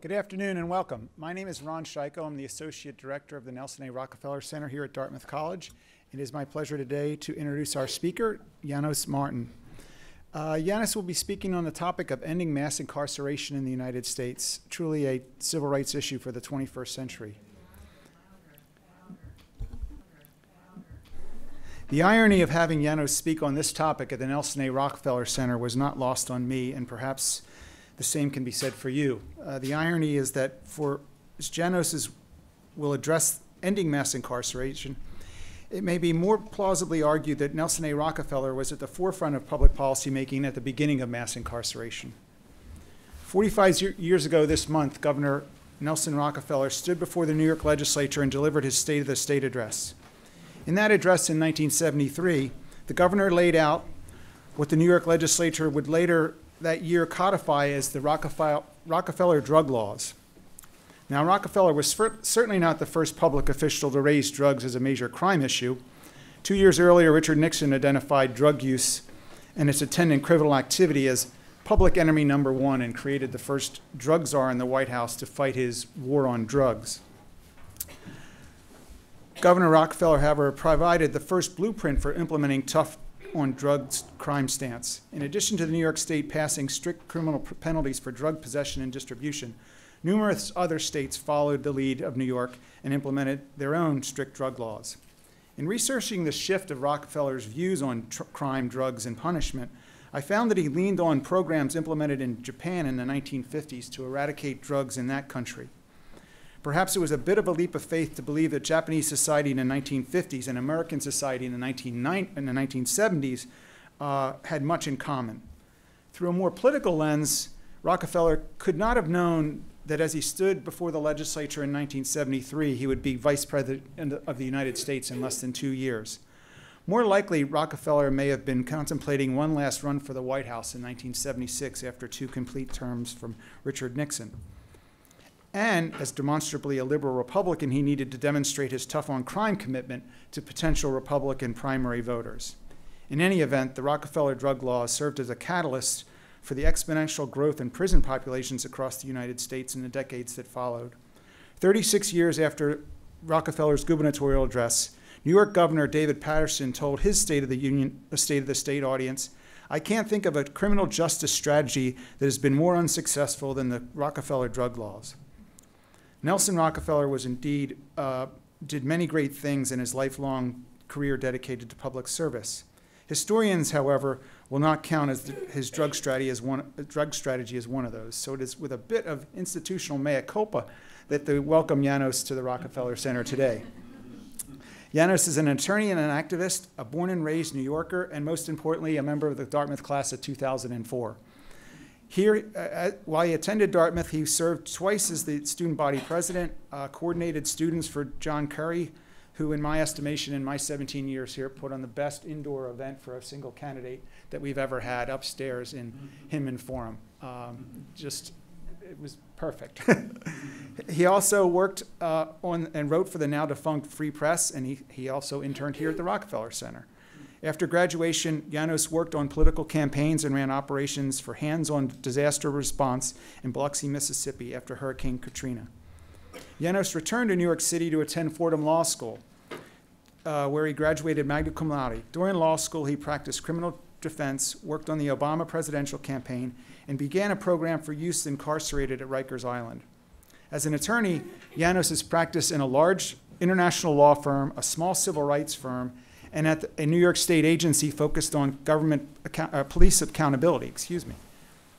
Good afternoon and welcome. My name is Ron Scheichel. I'm the Associate Director of the Nelson A. Rockefeller Center here at Dartmouth College. It is my pleasure today to introduce our speaker, Janos Marton. Janos will be speaking on the topic of ending mass incarceration in the United States, truly a civil rights issue for the 21st century. The irony of having Janos speak on this topic at the Nelson A. Rockefeller Center was not lost on me, and perhaps the same can be said for you. The irony is that for Janos will address ending mass incarceration, it may be more plausibly argued that Nelson A. Rockefeller was at the forefront of public policy making at the beginning of mass incarceration. 45 years ago this month, Governor Nelson Rockefeller stood before the New York legislature and delivered his State of the State address. In that address in 1973, the governor laid out what the New York legislature would later that year codify as the Rockefeller drug laws. Now, Rockefeller was certainly not the first public official to raise drugs as a major crime issue. 2 years earlier, Richard Nixon identified drug use and its attendant criminal activity as public enemy number one and created the first drug czar in the White House to fight his war on drugs. Governor Rockefeller, however, provided the first blueprint for implementing tough on drugs crime stance. In addition to the New York State passing strict criminal penalties for drug possession and distribution, numerous other states followed the lead of New York and implemented their own strict drug laws. In researching the shift of Rockefeller's views on crime, drugs, and punishment, I found that he leaned on programs implemented in Japan in the 1950s to eradicate drugs in that country. Perhaps it was a bit of a leap of faith to believe that Japanese society in the 1950s and American society in the 1970s had much in common. Through a more political lens, Rockefeller could not have known that as he stood before the legislature in 1973, he would be Vice President of the United States in less than 2 years. More likely, Rockefeller may have been contemplating one last run for the White House in 1976 after 2 complete terms from Richard Nixon. And as demonstrably a liberal Republican, he needed to demonstrate his tough on crime commitment to potential Republican primary voters. In any event, the Rockefeller drug laws served as a catalyst for the exponential growth in prison populations across the United States in the decades that followed. 36 years after Rockefeller's gubernatorial address, New York Governor David Paterson told his State of the State audience, "I can't think of a criminal justice strategy that has been more unsuccessful than the Rockefeller drug laws." Nelson Rockefeller was indeed, did many great things in his lifelong career dedicated to public service. Historians, however, will not count his drug strategy as one of those. So it is with a bit of institutional mea culpa that they welcome Janos to the Rockefeller Center today. Janos is an attorney and an activist, a born and raised New Yorker, and most importantly, a member of the Dartmouth class of 2004. Here, while he attended Dartmouth, he served twice as the student body president, coordinated students for John Kerry, who in my estimation, in my 17 years here, put on the best indoor event for a single candidate that we've ever had upstairs in Hinman Forum. It was perfect. He also worked on and wrote for the now defunct Free Press, and he also interned here at the Rockefeller Center. After graduation, Janos worked on political campaigns and ran operations for hands-on disaster response in Biloxi, Mississippi after Hurricane Katrina. Janos returned to New York City to attend Fordham Law School, where he graduated magna cum laude. During law school, he practiced criminal defense, worked on the Obama presidential campaign, and began a program for youths incarcerated at Rikers Island. As an attorney, Janos has practiced in a large international law firm, a small civil rights firm, and at a New York State agency focused on police accountability.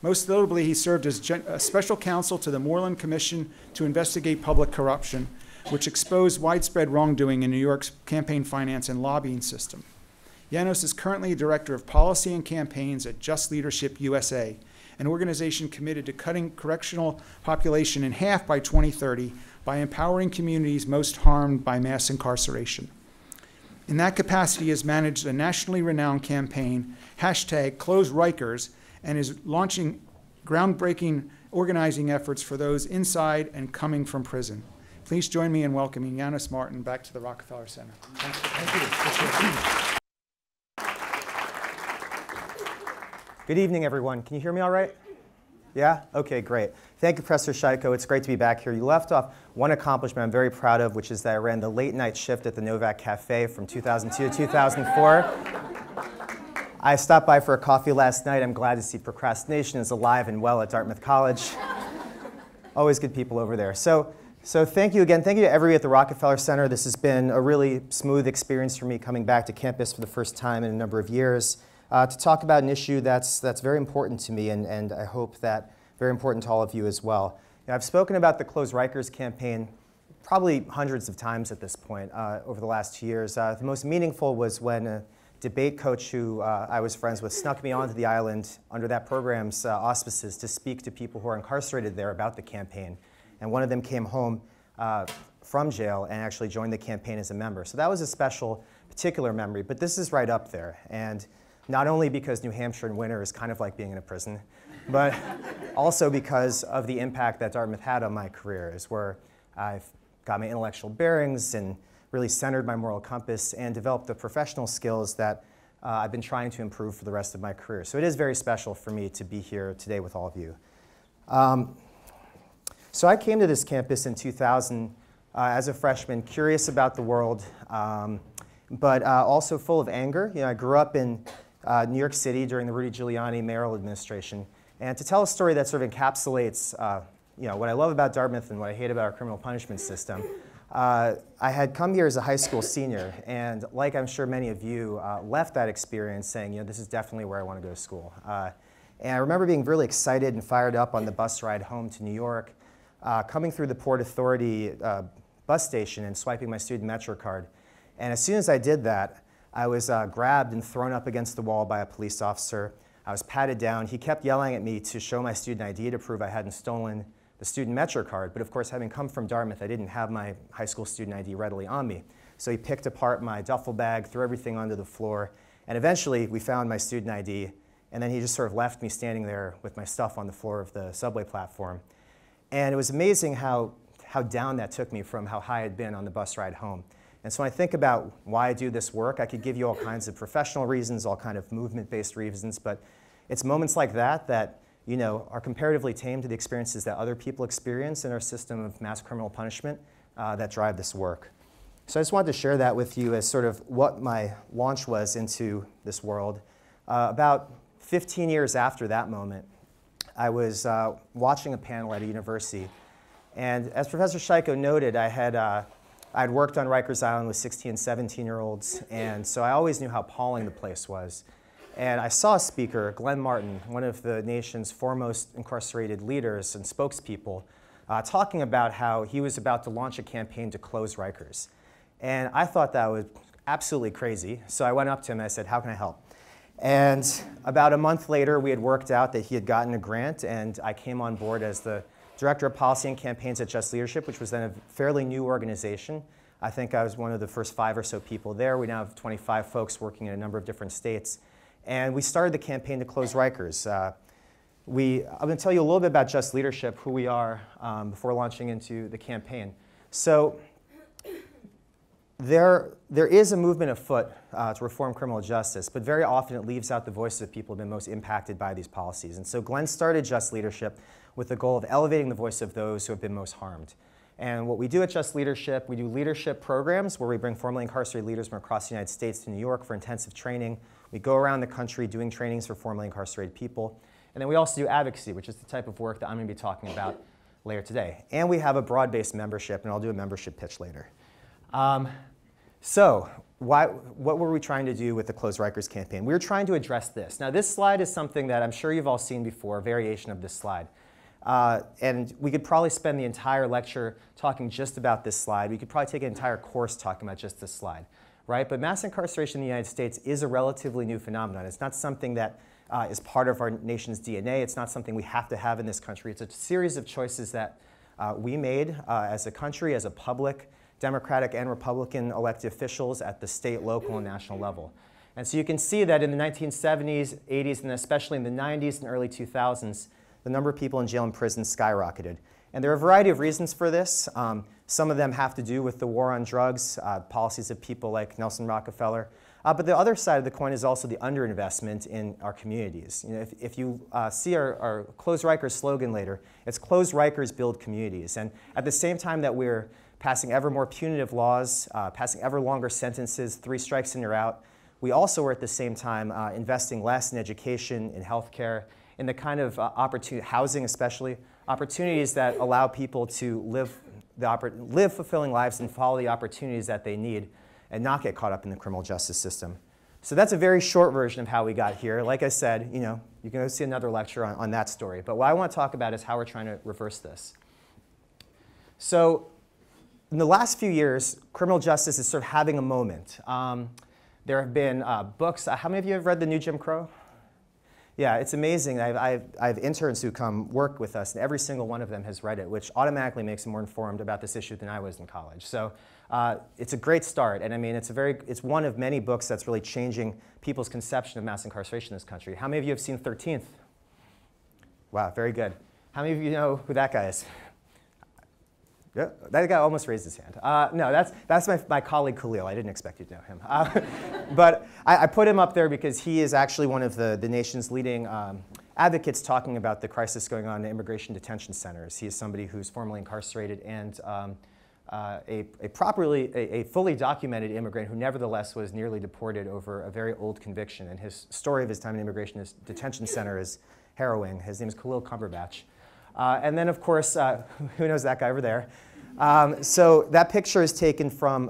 Most notably, he served as special counsel to the Moreland Commission to investigate public corruption, which exposed widespread wrongdoing in New York's campaign finance and lobbying system. Janos is currently director of policy and campaigns at JustLeadershipUSA, an organization committed to cutting correctional population in half by 2030 by empowering communities most harmed by mass incarceration. In that capacity, he has managed a nationally renowned campaign, #Close Rikers, and is launching groundbreaking organizing efforts for those inside and coming from prison. Please join me in welcoming Janos Marton back to the Rockefeller Center. Thank you. Good evening, everyone. Can you hear me all right? Yeah? Okay, great. Thank you, Professor Shaiko. It's great to be back here. You left off one accomplishment I'm very proud of, which is that I ran the late night shift at the Novak Cafe from 2002 to 2004. I stopped by for a coffee last night. I'm glad to see procrastination is alive and well at Dartmouth College. Always good people over there. So thank you again. Thank you to everybody at the Rockefeller Center. This has been a really smooth experience for me coming back to campus for the first time in a number of years to talk about an issue that's very important to me, and I hope that very important to all of you as well. I've spoken about the Close Rikers campaign probably hundreds of times at this point over the last 2 years. The most meaningful was when a debate coach who I was friends with snuck me onto the island under that program's auspices to speak to people who are incarcerated there about the campaign. And one of them came home from jail and actually joined the campaign as a member. So that was a special, particular memory. But this is right up there. And not only because New Hampshire in winter is kind of like being in a prison, but also because of the impact that Dartmouth had on my career, is where I've got my intellectual bearings and really centered my moral compass and developed the professional skills that I've been trying to improve for the rest of my career. So it is very special for me to be here today with all of you. So I came to this campus in 2000 as a freshman, curious about the world, but also full of anger. I grew up in New York City during the Rudy Giuliani mayoral administration. And to tell a story that sort of encapsulates what I love about Dartmouth and what I hate about our criminal punishment system, I had come here as a high school senior, and like I'm sure many of you, left that experience saying, this is definitely where I want to go to school. And I remember being really excited and fired up on the bus ride home to New York, coming through the Port Authority bus station and swiping my student Metro card. And as soon as I did that, I was grabbed and thrown up against the wall by a police officer. I was patted down. He kept yelling at me to show my student ID to prove I hadn't stolen the student Metro card. But of course, having come from Dartmouth, I didn't have my high school student ID readily on me. So he picked apart my duffel bag, threw everything onto the floor, and eventually we found my student ID. And then he just sort of left me standing there with my stuff on the floor of the subway platform. And it was amazing how down that took me from how high I'd been on the bus ride home. And so when I think about why I do this work, I could give you all kinds of professional reasons, all kind of movement-based reasons, but it's moments like that that are comparatively tame to the experiences that other people experience in our system of mass criminal punishment that drive this work. So I just wanted to share that with you as sort of what my launch was into this world. About 15 years after that moment, I was watching a panel at a university. And as Professor Shaiko noted, I'd worked on Rikers Island with 16 and 17-year-olds, and so I always knew how appalling the place was. And I saw a speaker, Janos Marton, one of the nation's foremost incarcerated leaders and spokespeople, talking about how he was about to launch a campaign to close Rikers. And I thought that was absolutely crazy, so I went up to him and I said, "How can I help?" And about a month later, we had worked out that he had gotten a grant, and I came on board as the Director of Policy and Campaigns at Just Leadership, which was then a fairly new organization. I think I was one of the first 5 or so people there. We now have 25 folks working in a number of different states. And we started the campaign to close Rikers. I'm going to tell you a little bit about Just Leadership, who we are, before launching into the campaign. So there is a movement afoot to reform criminal justice, but very often it leaves out the voices of people who have been most impacted by these policies. And so Glenn started Just Leadership with the goal of elevating the voice of those who have been most harmed. And what we do at Just Leadership, we do leadership programs where we bring formerly incarcerated leaders from across the United States to New York for intensive training. We go around the country doing trainings for formerly incarcerated people. And then we also do advocacy, which is the type of work that I'm going to be talking about later today. And we have a broad-based membership, and I'll do a membership pitch later. So what were we trying to do with the Close Rikers campaign? We were trying to address this. Now, this slide is something that I'm sure you've all seen before, a variation of this slide. And we could probably spend the entire lecture talking just about this slide. We could probably take an entire course talking about just this slide, right? But mass incarceration in the United States is a relatively new phenomenon. It's not something that is part of our nation's DNA. It's not something we have to have in this country. It's a series of choices that we made as a country, as a public, Democratic and Republican elected officials at the state, local, and national level. And so you can see that in the 1970s, 80s, and especially in the 90s and early 2000s, the number of people in jail and prison skyrocketed. And there are a variety of reasons for this. Some of them have to do with the war on drugs, policies of people like Nelson Rockefeller. But the other side of the coin is also the underinvestment in our communities. You know, if you see our Close Rikers slogan later, it's Close Rikers, build communities. And at the same time that we're passing ever more punitive laws, passing ever longer sentences, 3 strikes and you're out, we also are at the same time investing less in education, in healthcare, in the kind of housing especially, opportunities that allow people to live fulfilling lives and follow the opportunities that they need and not get caught up in the criminal justice system. So that's a very short version of how we got here. Like I said, you know, you can go see another lecture on that story. But what I want to talk about is how we're trying to reverse this. So in the last few years, criminal justice is sort of having a moment. There have been books. How many of you have read The New Jim Crow? Yeah, it's amazing. I have interns who come work with us, and every single one of them has read it, which automatically makes them more informed about this issue than I was in college. So it's a great start, and I mean, it's one of many books that's really changing people's conception of mass incarceration in this country. How many of you have seen 13th? Wow, very good. How many of you know who that guy is? Yeah, that guy almost raised his hand. No, that's my colleague Khalil. I didn't expect you to know him. But I put him up there because he is actually one of the nation's leading advocates talking about the crisis going on in immigration detention centers. He is somebody who's formerly incarcerated and a fully documented immigrant who nevertheless was nearly deported over a very old conviction. And his story of his time in immigration detention center is harrowing. His name is Khalil Cumberbatch. And then, of course, who knows that guy over there? So that picture is taken from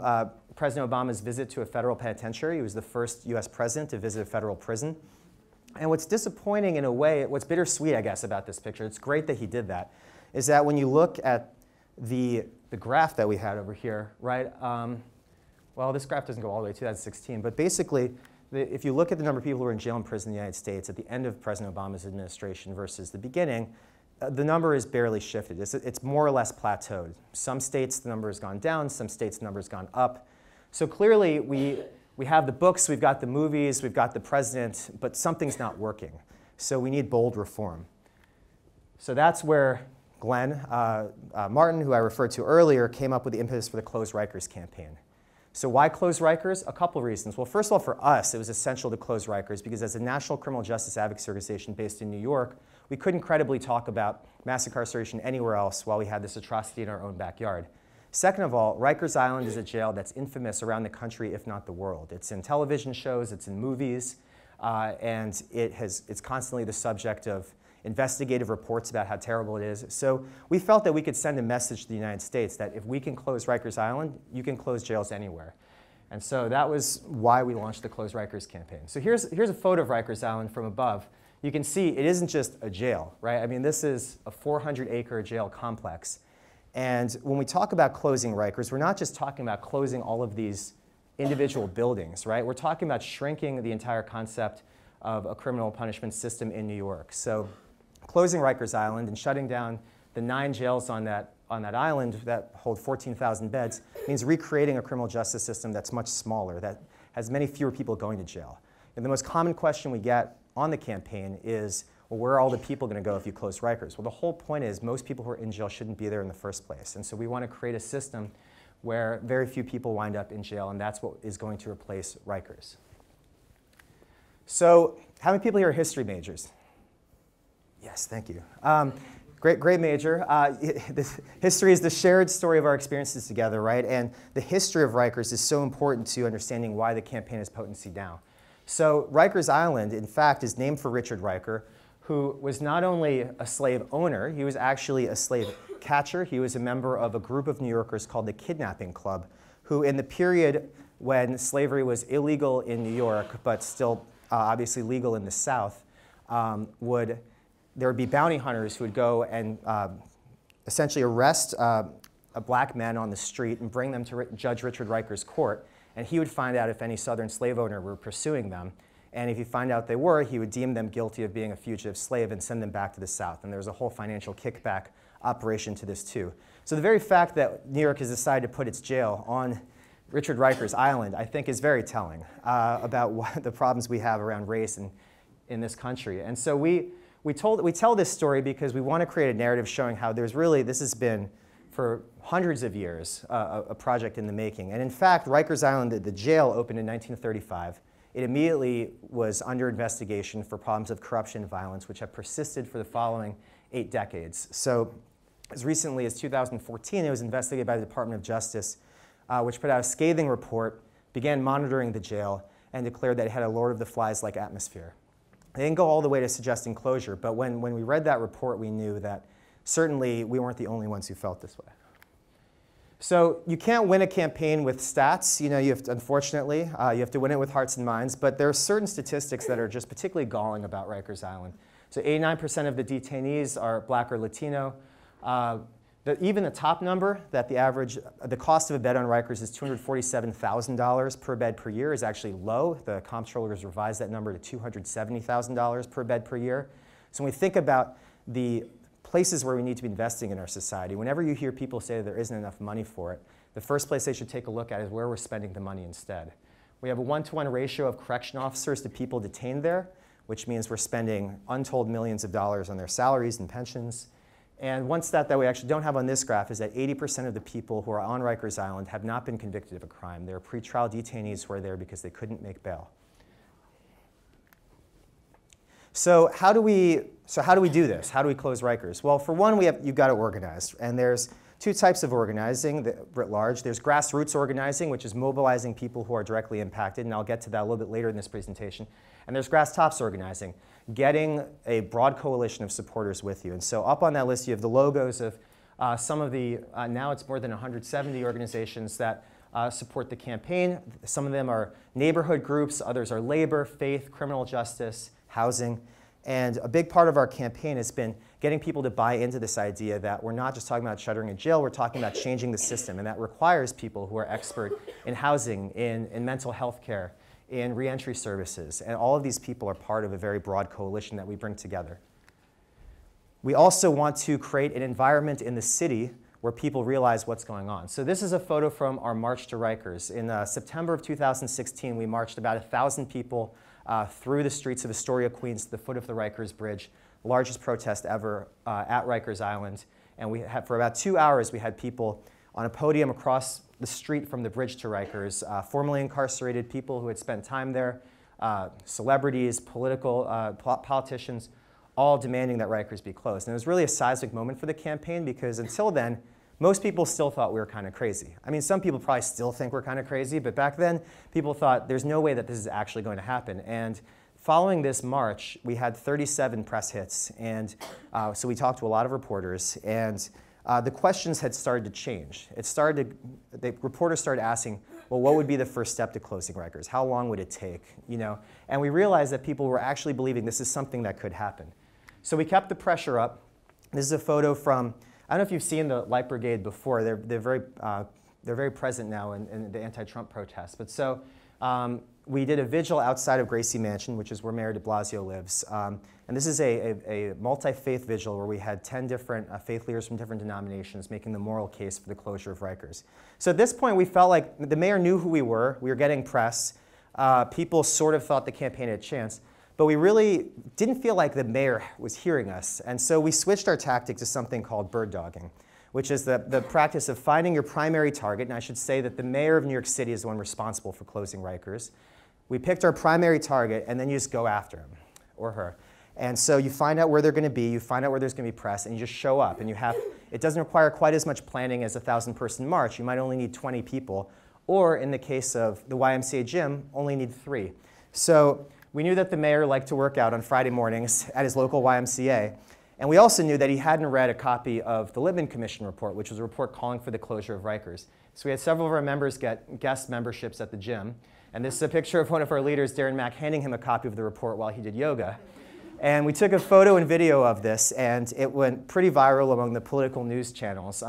President Obama's visit to a federal penitentiary. He was the first US president to visit a federal prison. And what's disappointing in a way, what's bittersweet, I guess, about this picture, it's great that he did that, is that when you look at the graph that we had over here, right? Well, this graph doesn't go all the way to 2016, but basically, if you look at the number of people who are in jail and prison in the United States at the end of President Obama's administration versus the beginning, the number is barely shifted. It's more or less plateaued. Some states the number has gone down, some states the number has gone up. So clearly we have the books, we've got the movies, we've got the president, but something's not working. So we need bold reform. So that's where Glenn Marton, who I referred to earlier, came up with the impetus for the Close Rikers campaign. So why Close Rikers? A couple reasons. Well, first of all, for us, it was essential to close Rikers because as a national criminal justice advocacy organization based in New York, we couldn't credibly talk about mass incarceration anywhere else while we had this atrocity in our own backyard. Second of all, Rikers Island is a jail that's infamous around the country, if not the world. It's in television shows, it's in movies, and it's constantly the subject of investigative reports about how terrible it is. So we felt that we could send a message to the United States that if we can close Rikers Island, you can close jails anywhere. And so that was why we launched the Close Rikers campaign. So here's a photo of Rikers Island from above. You can see it isn't just a jail, right? I mean, this is a 400-acre jail complex. And when we talk about closing Rikers, we're not just talking about closing all of these individual buildings, right? We're talking about shrinking the entire concept of a criminal punishment system in New York. So closing Rikers Island and shutting down the 9 jails on that island that hold 14,000 beds means recreating a criminal justice system that's much smaller, that has many fewer people going to jail. And the most common question we get on the campaign is, well, where are all the people going to go if you close Rikers? Well, the whole point is most people who are in jail shouldn't be there in the first place. And so we want to create a system where very few people wind up in jail, and that's what is going to replace Rikers. So how many people here are history majors? Yes, thank you. Great major. History is the shared story of our experiences together, right? And the history of Rikers is so important to understanding why the campaign has potency now. So Rikers Island, in fact, is named for Richard Riker, who was not only a slave owner, he was actually a slave catcher. He was a member of a group of New Yorkers called the Kidnapping Club, who in the period when slavery was illegal in New York, but still obviously legal in the South, there would be bounty hunters who would go and essentially arrest black men on the street and bring them to Judge Richard Riker's court. And he would find out if any Southern slave owner were pursuing them. And if he found out they were, he would deem them guilty of being a fugitive slave and send them back to the South. And there was a whole financial kickback operation to this too. So the very fact that New York has decided to put its jail on Richard Rikers Island, I think, is very telling about what the problems we have around race in this country. And so we tell this story because we want to create a narrative showing how there's really, this has been, for hundreds of years, a project in the making. And in fact, Rikers Island, the jail, opened in 1935. It immediately was under investigation for problems of corruption and violence, which have persisted for the following 8 decades. So as recently as 2014, it was investigated by the Department of Justice, which put out a scathing report, began monitoring the jail, and declared that it had a Lord of the Flies-like atmosphere. They didn't go all the way to suggesting closure, but when we read that report, we knew that certainly we weren't the only ones who felt this way. So you can't win a campaign with stats. You have to, unfortunately, you have to win it with hearts and minds, but there are certain statistics that are just particularly galling about Rikers Island. So 89% of the detainees are black or Latino. Even the top number, that the cost of a bed on Rikers is $247,000 per bed per year, is actually low. The comptroller has revised that number to $270,000 per bed per year. So when we think about the places where we need to be investing in our society, whenever you hear people say that there isn't enough money for it, the first place they should take a look at is where we're spending the money instead. We have a 1-to-1 ratio of correction officers to people detained there, which means we're spending untold millions of dollars on their salaries and pensions. And one stat that we actually don't have on this graph is that 80% of the people who are on Rikers Island have not been convicted of a crime. They're pretrial detainees who are there because they couldn't make bail. So how do we do this? How do we close Rikers? Well, for one, you've got to organize. And there's 2 types of organizing writ large. There's grassroots organizing, which is mobilizing people who are directly impacted, and I'll get to that a little bit later in this presentation. And there's grass tops organizing, getting a broad coalition of supporters with you. And so up on that list, you have the logos of some of the, now it's more than 170 organizations that support the campaign. Some of them are neighborhood groups, others are labor, faith, criminal justice, housing. And a big part of our campaign has been getting people to buy into this idea that we're not just talking about shuttering a jail, we're talking about changing the system. And that requires people who are expert in housing, in mental health care, in reentry services. And all of these people are part of a very broad coalition that we bring together. We also want to create an environment in the city where people realize what's going on. So this is a photo from our March to Rikers. In September of 2016, we marched about 1,000 people through the streets of Astoria, Queens, to the foot of the Rikers Bridge, largest protest ever at Rikers Island. And for about 2 hours, we had people on a podium across the street from the bridge to Rikers, formerly incarcerated people who had spent time there, celebrities, politicians, all demanding that Rikers be closed. And it was really a seismic moment for the campaign because until then, most people still thought we were kind of crazy. I mean, some people probably still think we're kind of crazy, but back then, people thought there's no way that this is actually going to happen. And following this march, we had 37 press hits. And so we talked to a lot of reporters. And the questions had started to change. The reporters started asking, well, what would be the first step to closing Rikers? How long would it take? And we realized that people were actually believing this is something that could happen. So we kept the pressure up. This is a photo from, I don't know if you've seen the Light Brigade before. They're very present now in the anti-Trump protests. But so we did a vigil outside of Gracie Mansion, which is where Mayor de Blasio lives. And this is a multi-faith vigil where we had 10 different faith leaders from different denominations making the moral case for the closure of Rikers. So at this point, we felt like the mayor knew who we were. We were getting press. People sort of thought the campaign had a chance. But we really didn't feel like the mayor was hearing us. And so we switched our tactic to something called bird dogging, which is the practice of finding your primary target. And I should say that the mayor of New York City is the one responsible for closing Rikers. We picked our primary target, and then you just go after him or her. And so you find out where they're going to be, you find out where there's going to be press, and you just show up. And it doesn't require quite as much planning as a 1,000-person march. You might only need 20 people. Or in the case of the YMCA gym, only need 3. So we knew that the mayor liked to work out on Friday mornings at his local YMCA. And we also knew that he hadn't read a copy of the Lippman Commission report, which was a report calling for the closure of Rikers. So we had several of our members get guest memberships at the gym. And this is a picture of one of our leaders, Darren Mack, handing him a copy of the report while he did yoga. And we took a photo and video of this, and it went pretty viral among the political news channels.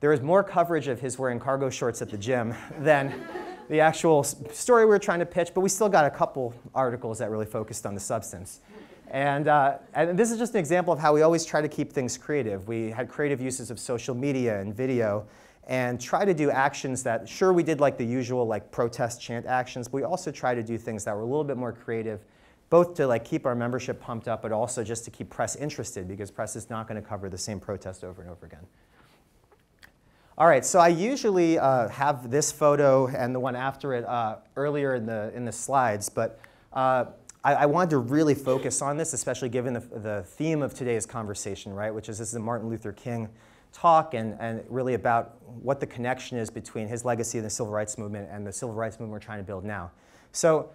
There was more coverage of his wearing cargo shorts at the gym than the actual story we were trying to pitch, but we still got a couple articles that really focused on the substance. And this is just an example of how we always try to keep things creative. We had creative uses of social media and video and try to do actions that, sure, we did like the usual like protest chant actions, but we also try to do things that were a little bit more creative, both to like keep our membership pumped up, but also just to keep press interested, because press is not going to cover the same protest over and over again. All right, so I usually have this photo and the one after it earlier in the slides, but I wanted to really focus on this, especially given the theme of today's conversation, right, which is this is a Martin Luther King talk and really about what the connection is between his legacy in the civil rights movement and the civil rights movement we're trying to build now. So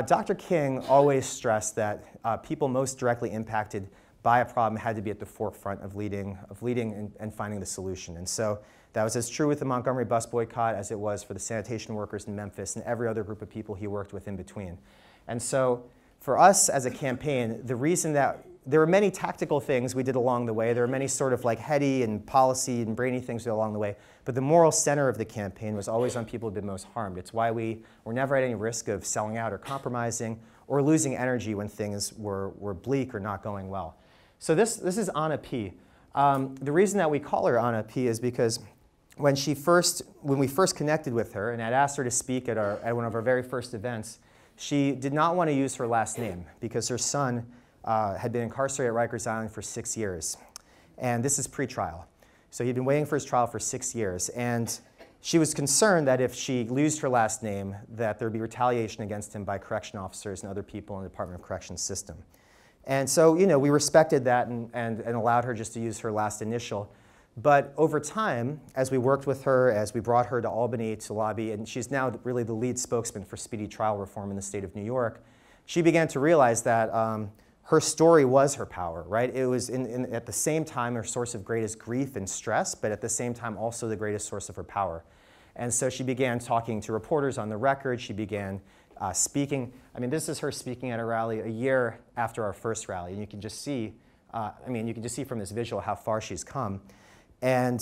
Dr. King always stressed that people most directly impacted by a problem had to be at the forefront of leading and finding the solution. And so that was as true with the Montgomery bus boycott as it was for the sanitation workers in Memphis and every other group of people he worked with in between. And so for us as a campaign, the reason that there were many tactical things we did along the way. There were many sort of like heady and policy and brainy things we did along the way. But the moral center of the campaign was always on people who've been most harmed. It's why we were never at any risk of selling out or compromising or losing energy when things were bleak or not going well. So this is Anna P. The reason that we call her Anna P is because when we first connected with her and I'd asked her to speak at one of our very first events, she did not want to use her last name because her son had been incarcerated at Rikers Island for 6 years. And this is pre-trial. So he'd been waiting for his trial for 6 years. And she was concerned that if she used her last name, that there would be retaliation against him by correction officers and other people in the Department of Corrections system. And so, we respected that and allowed her just to use her last initial. But over time, as we worked with her, as we brought her to Albany to lobby, and she's now really the lead spokesman for speedy trial reform in the state of New York, she began to realize that her story was her power, right? It was at the same time her source of greatest grief and stress, but at the same time also the greatest source of her power. And so she began talking to reporters on the record. She began speaking. I mean, this is her speaking at a rally a year after our first rally. And you can just see, you can just see from this visual how far she's come. And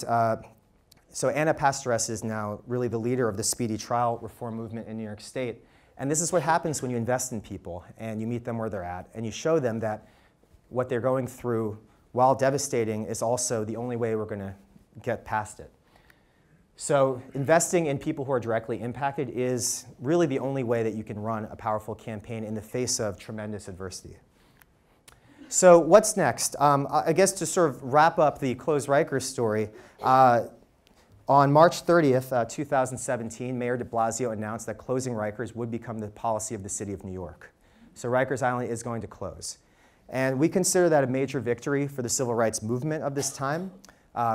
so Anna Pastoress is now really the leader of the speedy trial reform movement in New York State. And this is what happens when you invest in people and you meet them where they're at and you show them that what they're going through, while devastating, is also the only way we're going to get past it. So investing in people who are directly impacted is really the only way that you can run a powerful campaign in the face of tremendous adversity. So what's next? I guess to sort of wrap up the Close Rikers story, on March 30th, 2017, Mayor de Blasio announced that closing Rikers would become the policy of the city of New York. So Rikers Island is going to close. And we consider that a major victory for the civil rights movement of this time.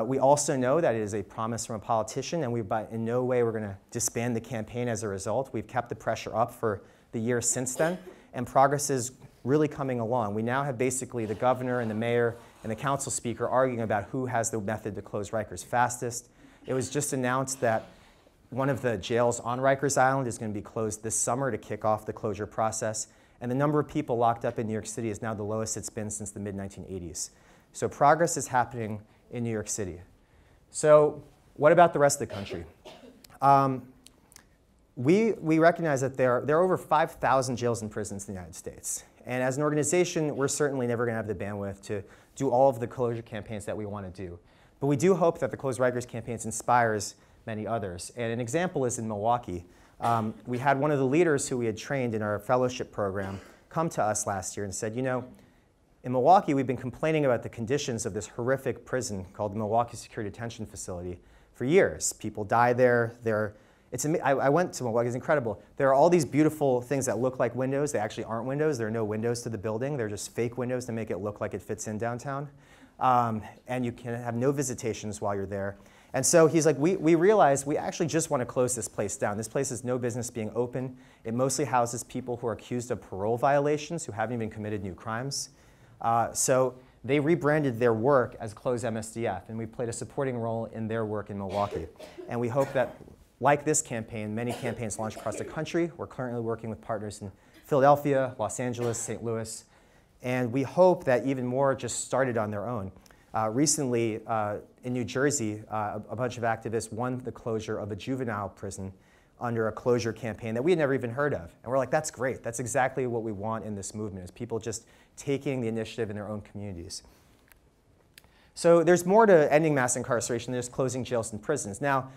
We also know that it is a promise from a politician, and in no way we're going to disband the campaign as a result. We've kept the pressure up for the years since then, and progress is really coming along. We now have basically the governor and the mayor and the council speaker arguing about who has the method to close Rikers fastest. It was just announced that one of the jails on Rikers Island is going to be closed this summer to kick off the closure process. And the number of people locked up in New York City is now the lowest it's been since the mid-1980s. So progress is happening in New York City. So what about the rest of the country? We recognize that there are over 5,000 jails and prisons in the United States. And as an organization, we're certainly never going to have the bandwidth to do all of the closure campaigns that we want to do. But we do hope that the Close Rikers campaign inspires many others. And an example is in Milwaukee. We had one of the leaders who we had trained in our fellowship program come to us last year and said, in Milwaukee, we've been complaining about the conditions of this horrific prison called the Milwaukee Secure Detention Facility for years. People die there. I went to Milwaukee. It's incredible. There are all these beautiful things that look like windows. They actually aren't windows. There are no windows to the building. They're just fake windows to make it look like it fits in downtown. And you can have no visitations while you're there. And so he's like, we realize we actually just want to close this place down. This place has no business being open. It mostly houses people who are accused of parole violations who haven't even committed new crimes. So they rebranded their work as Close MSDF, and we played a supporting role in their work in Milwaukee. And we hope that, like this campaign, many campaigns launched across the country. We're currently working with partners in Philadelphia, Los Angeles, St. Louis. And we hope that even more just started on their own. Recently, in New Jersey, a bunch of activists won the closure of a juvenile prison under a closure campaign that we had never even heard of. And we're like, that's great. That's exactly what we want in this movement, is people just taking the initiative in their own communities. So there's more to ending mass incarceration than just closing jails and prisons. Now,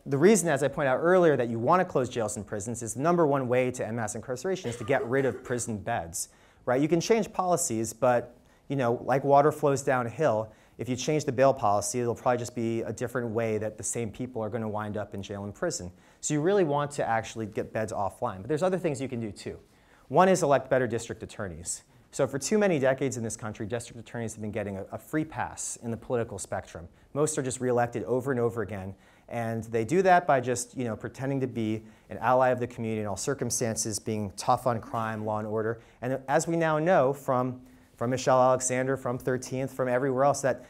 the reason, as I pointed out earlier, that you want to close jails and prisons is the number one way to end mass incarceration is to get rid of prison beds. Right? You can change policies, but like water flows downhill, if you change the bail policy, it'll probably just be a different way that the same people are going to wind up in jail and prison. So you really want to actually get beds offline. But there's other things you can do too. One is elect better district attorneys. So for too many decades in this country, district attorneys have been getting a free pass in the political spectrum. Most are just reelected over and over again. And they do that by just pretending to be an ally of the community in all circumstances, being tough on crime, law and order. And as we now know from Michelle Alexander, from 13th, from everywhere else, that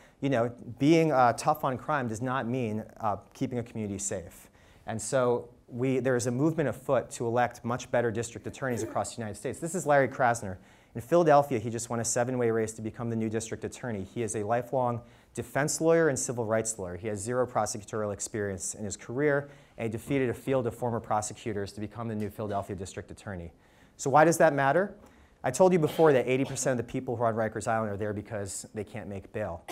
being tough on crime does not mean keeping a community safe. And so there is a movement afoot to elect much better district attorneys across the United States. This is Larry Krasner. In Philadelphia, he just won a 7-way race to become the new district attorney. He is a lifelong defense lawyer and civil rights lawyer. He has 0 prosecutorial experience in his career, and he defeated a field of former prosecutors to become the new Philadelphia district attorney. So why does that matter? I told you before that 80% of the people who are on Rikers Island are there because they can't make bail.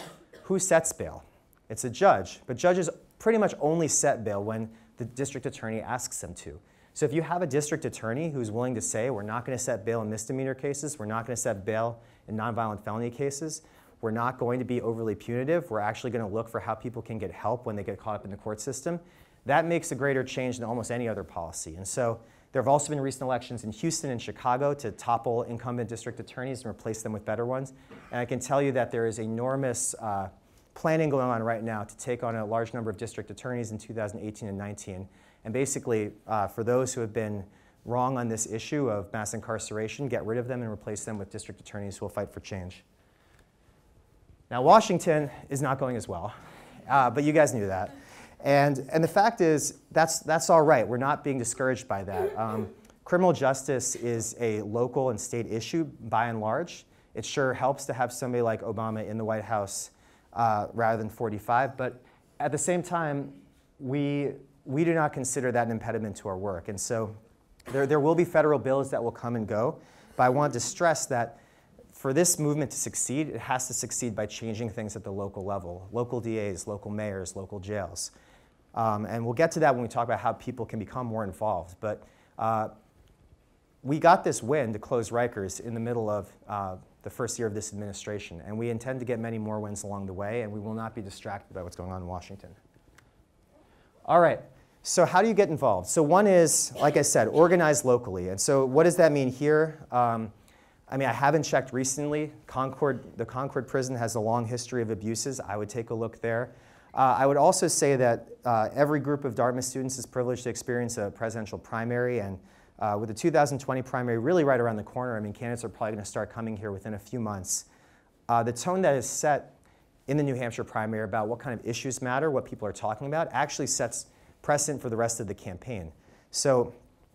Who sets bail? It's a judge, but judges pretty much only set bail when the district attorney asks them to. So if you have a district attorney who's willing to say, we're not going to set bail in misdemeanor cases, we're not going to set bail in nonviolent felony cases, we're not going to be overly punitive, we're actually going to look for how people can get help when they get caught up in the court system, that makes a greater change than almost any other policy. And so there have also been recent elections in Houston and Chicago to topple incumbent district attorneys and replace them with better ones. And I can tell you that there is enormous planning going on right now to take on a large number of district attorneys in 2018 and 19. And basically, for those who have been wrong on this issue of mass incarceration, get rid of them and replace them with district attorneys who will fight for change. Now, Washington is not going as well, but you guys knew that. And the fact is, that's all right. We're not being discouraged by that. Criminal justice is a local and state issue by and large. It sure helps to have somebody like Obama in the White House rather than 45, but at the same time, we do not consider that an impediment to our work. And so there will be federal bills that will come and go, but I want to stress that for this movement to succeed, it has to succeed by changing things at the local level, local DAs, local mayors, local jails. And we'll get to that when we talk about how people can become more involved. But we got this win to close Rikers in the middle of the first year of this administration, and we intend to get many more wins along the way, and we will not be distracted by what's going on in Washington. All right, so how do you get involved? So one is, like I said, organize locally. And so what does that mean here? I mean, I haven't checked recently. The Concord prison has a long history of abuses. I would take a look there. I would also say that every group of Dartmouth students is privileged to experience a presidential primary, and with the 2020 primary really right around the corner, I mean, candidates are probably going to start coming here within a few months. The tone that is set in the New Hampshire primary about what kind of issues matter, what people are talking about, actually sets precedent for the rest of the campaign. So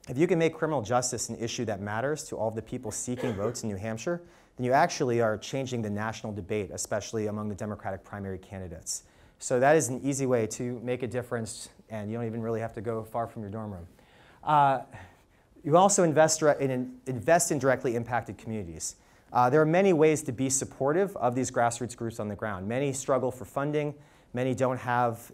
if you can make criminal justice an issue that matters to all of the people seeking votes in New Hampshire, then you actually are changing the national debate, especially among the Democratic primary candidates. So that is an easy way to make a difference, and you don't even really have to go far from your dorm room. You also invest in directly impacted communities. There are many ways to be supportive of these grassroots groups on the ground. Many struggle for funding. Many don't have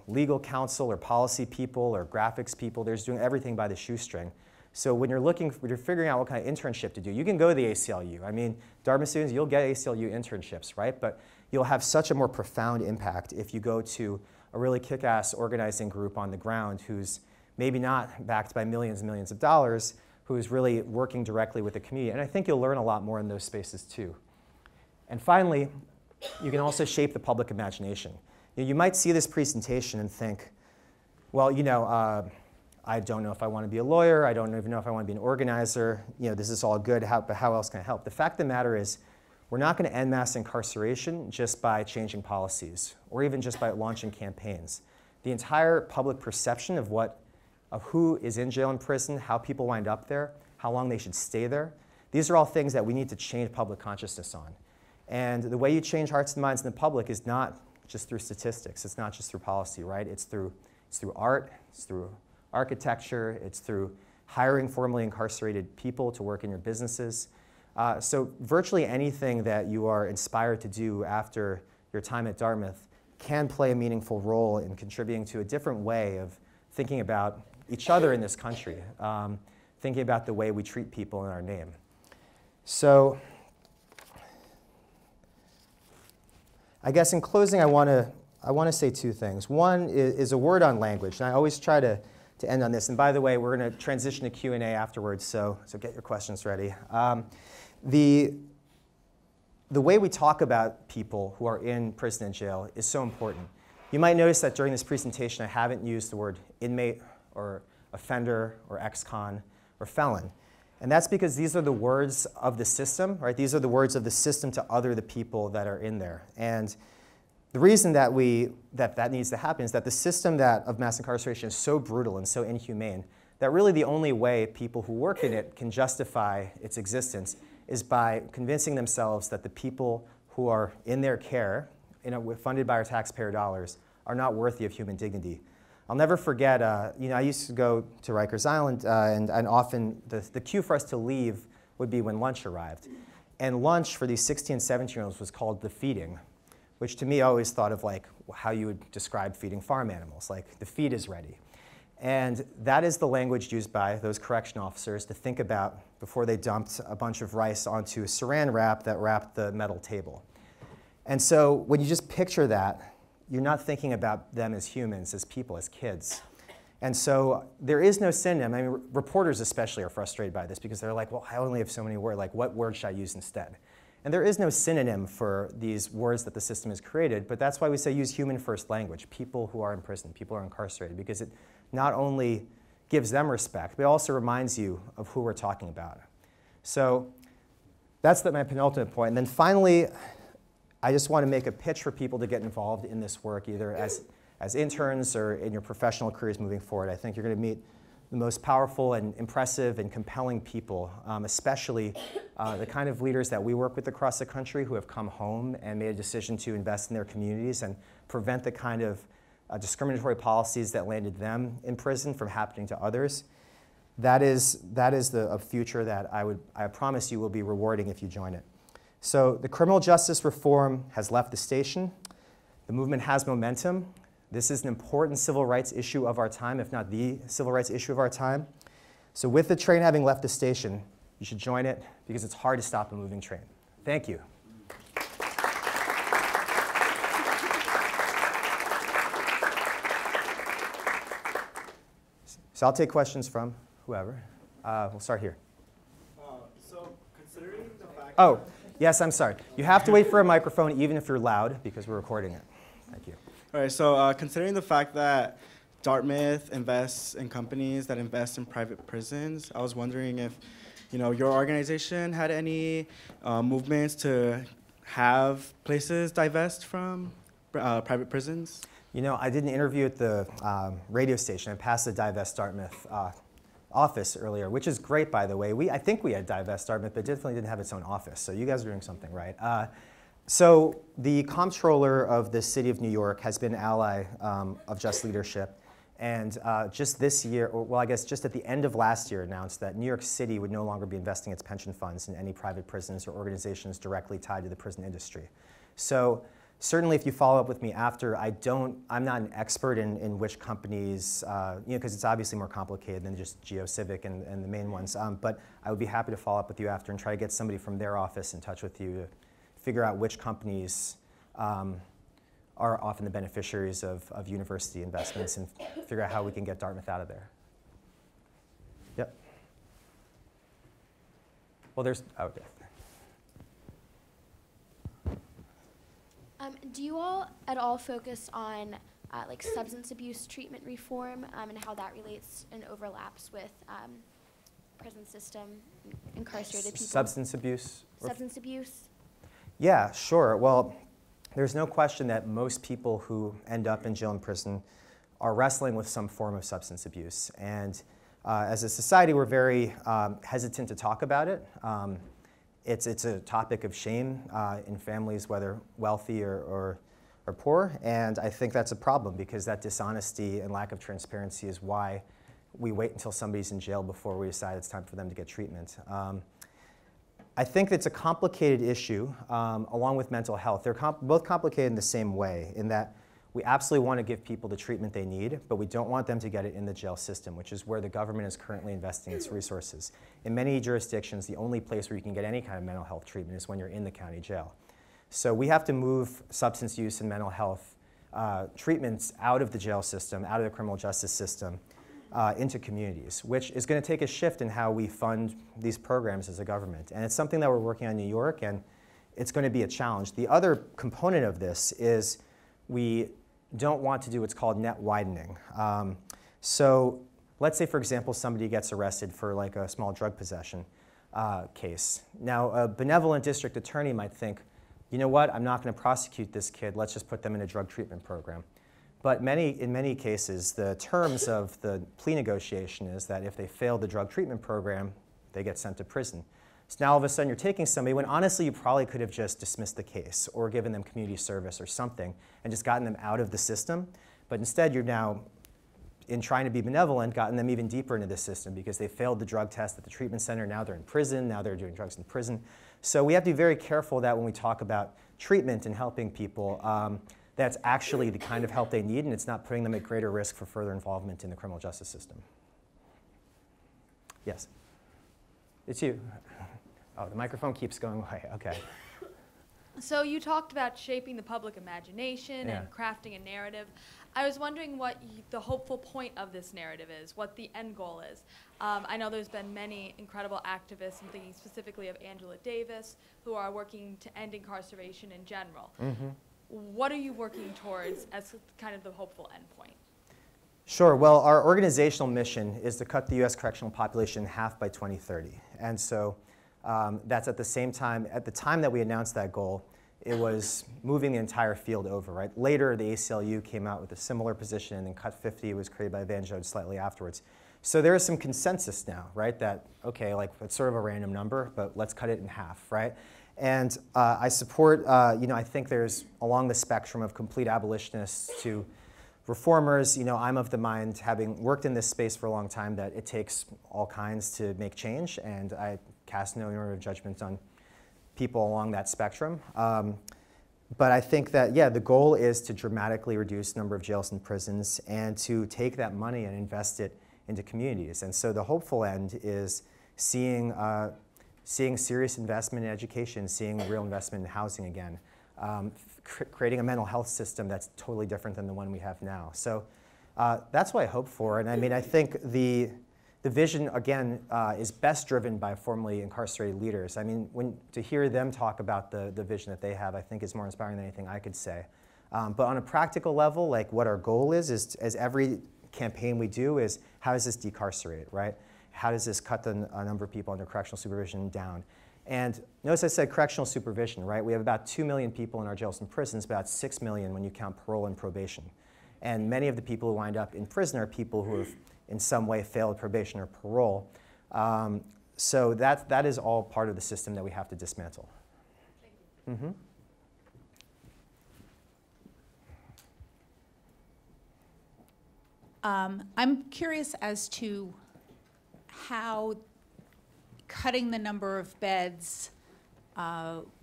legal counsel or policy people or graphics people. They're just doing everything by the shoestring. So when you're figuring out what kind of internship to do, you can go to the ACLU. I mean, Dartmouth students, you'll get ACLU internships, right? But you'll have such a more profound impact if you go to a really kick-ass organizing group on the ground who's maybe not backed by millions and millions of dollars, who's really working directly with the community. And I think you'll learn a lot more in those spaces too. And finally, you can also shape the public imagination. You might see this presentation and think, well, I don't know if I want to be a lawyer. I don't even know if I want to be an organizer. This is all good, but how else can I help? The fact of the matter is, we're not going to end mass incarceration just by changing policies or even just by launching campaigns. The entire public perception of who is in jail and prison, how people wind up there, how long they should stay there, these are all things that we need to change public consciousness on. And the way you change hearts and minds in the public is not just through statistics. It's not just through policy, right? It's through art, it's through architecture, it's through hiring formerly incarcerated people to work in your businesses. So virtually anything that you are inspired to do after your time at Dartmouth can play a meaningful role in contributing to a different way of thinking about each other in this country, thinking about the way we treat people in our name. So I guess in closing, I want to say two things. One is a word on language, and I always try to end on this. And by the way, we're going to transition to Q&A afterwards, so get your questions ready. The way we talk about people who are in prison and jail is so important. You might notice that during this presentation, I haven't used the word inmate or offender or ex-con or felon. And that's because these are the words of the system, right? These are the words of the system to other the people that are in there. And the reason that that needs to happen is that the system of mass incarceration is so brutal and so inhumane that really the only way people who work in it can justify its existence is by convincing themselves that the people who are in their care, funded by our taxpayer dollars, are not worthy of human dignity. I'll never forget, I used to go to Rikers Island, and often the queue for us to leave would be when lunch arrived. And lunch for these 16 and 17-year-olds was called the feeding, which to me I always thought of like how you would describe feeding farm animals, like the feed is ready. And that is the language used by those correction officers to think about before they dumped a bunch of rice onto a saran wrap that wrapped the metal table. And so when you just picture that, you're not thinking about them as humans, as people, as kids. And so there is no synonym. I mean, reporters especially are frustrated by this because they're like, well, I only have so many words. Like, what word should I use instead? And there is no synonym for these words that the system has created, but that's why we say use human first language, people who are in prison, people who are incarcerated, because it not only gives them respect, but it also reminds you of who we're talking about. So that's my penultimate point. And then finally, I just want to make a pitch for people to get involved in this work, either as interns or in your professional careers moving forward. I think you're going to meet the most powerful and impressive and compelling people, especially the kind of leaders that we work with across the country who have come home and made a decision to invest in their communities and prevent the kind of discriminatory policies that landed them in prison from happening to others. That is a future that I promise you will be rewarding if you join it. So the criminal justice reform has left the station. The movement has momentum. This is an important civil rights issue of our time, if not the civil rights issue of our time. So with the train having left the station, you should join it because it's hard to stop a moving train. Thank you. So I'll take questions from whoever. We'll start here. So considering the fact Oh, yes, I'm sorry. You have to wait for a microphone even if you're loud because we're recording it. Thank you. All right, so considering the fact that Dartmouth invests in companies that invest in private prisons, I was wondering if your organization had any movements to have places divest from private prisons? I did an interview at the radio station. I passed the Divest Dartmouth office earlier, which is great, by the way. I think we had Divest Dartmouth, but it definitely didn't have its own office. So you guys are doing something right. So the comptroller of the city of New York has been an ally of Just Leadership. And just this year, I guess just at the end of last year, announced that New York City would no longer be investing its pension funds in any private prisons or organizations directly tied to the prison industry. So certainly, if you follow up with me after, I'm not an expert in which companies, because it's obviously more complicated than just GeoCivic and the main ones. But I would be happy to follow up with you after and try to get somebody from their office in touch with you to figure out which companies are often the beneficiaries of university investments and figure out how we can get Dartmouth out of there. Yep. Well, okay. Do you all at all focus on like substance abuse treatment reform and how that relates and overlaps with prison system, incarcerated people? Substance abuse? Substance abuse? Yeah, sure. Well, there's no question that most people who end up in jail and prison are wrestling with some form of substance abuse. And as a society, we're very hesitant to talk about it. It's a topic of shame in families, whether wealthy or poor, and I think that's a problem because that dishonesty and lack of transparency is why we wait until somebody's in jail before we decide it's time for them to get treatment. I think it's a complicated issue along with mental health. They're both complicated in the same way in that we absolutely want to give people the treatment they need, but we don't want them to get it in the jail system, which is where the government is currently investing its resources. In many jurisdictions, the only place where you can get any kind of mental health treatment is when you're in the county jail. So we have to move substance use and mental health treatments out of the jail system, out of the criminal justice system, into communities, which is going to take a shift in how we fund these programs as a government. And it's something that we're working on in New York, and it's going to be a challenge. The other component of this is we don't want to do what's called net widening. So let's say, for example, somebody gets arrested for like a small drug possession case. Now, a benevolent district attorney might think, you know what, I'm not going to prosecute this kid, let's just put them in a drug treatment program. But in many cases, the terms of the plea negotiation is that if they fail the drug treatment program, they get sent to prison. So now all of a sudden you're taking somebody when honestly you probably could have just dismissed the case or given them community service or something and just gotten them out of the system. But instead you're now, in trying to be benevolent, gotten them even deeper into the system because they failed the drug test at the treatment center, now they're in prison, now they're doing drugs in prison. So we have to be very careful that when we talk about treatment and helping people, that's actually the kind of help they need, and it's not putting them at greater risk for further involvement in the criminal justice system. Yes? It's you. Oh, the microphone keeps going away. Okay. So you talked about shaping the public imagination and crafting a narrative. I was wondering what the hopeful point of this narrative is, what the end goal is. I know there's been many incredible activists, I'm thinking specifically of Angela Davis, who are working to end incarceration in general. Mm-hmm. What are you working towards as kind of the hopeful endpoint? Sure. Well, our organizational mission is to cut the U.S. correctional population in half by 2030. And so that's at the same time, at the time that we announced that goal, it was moving the entire field over, right? Later, the ACLU came out with a similar position, and then Cut 50 was created by Van Jode slightly afterwards. So there is some consensus now, right, that, okay, like, it's sort of a random number, but let's cut it in half, right? And I support, I think there's along the spectrum of complete abolitionists to reformers. I'm of the mind, having worked in this space for a long time, that it takes all kinds to make change, and I cast no order of judgment on people along that spectrum. But I think that, the goal is to dramatically reduce the number of jails and prisons and to take that money and invest it into communities. And so the hopeful end is seeing serious investment in education, seeing real investment in housing again, creating a mental health system that's totally different than the one we have now. So that's what I hope for. And I mean, I think the vision, again, is best driven by formerly incarcerated leaders. I mean, to hear them talk about the vision that they have, I think is more inspiring than anything I could say. But on a practical level, like what our goal is as every campaign we do is, how does this decarcerate, right? How does this cut the number of people under correctional supervision down? And notice I said correctional supervision, right? We have about 2 million people in our jails and prisons, about 6 million when you count parole and probation. And many of the people who wind up in prison are people who have in some way failed probation or parole. So that is all part of the system that we have to dismantle. Thank you. Mm-hmm. I'm curious as to how cutting the number of beds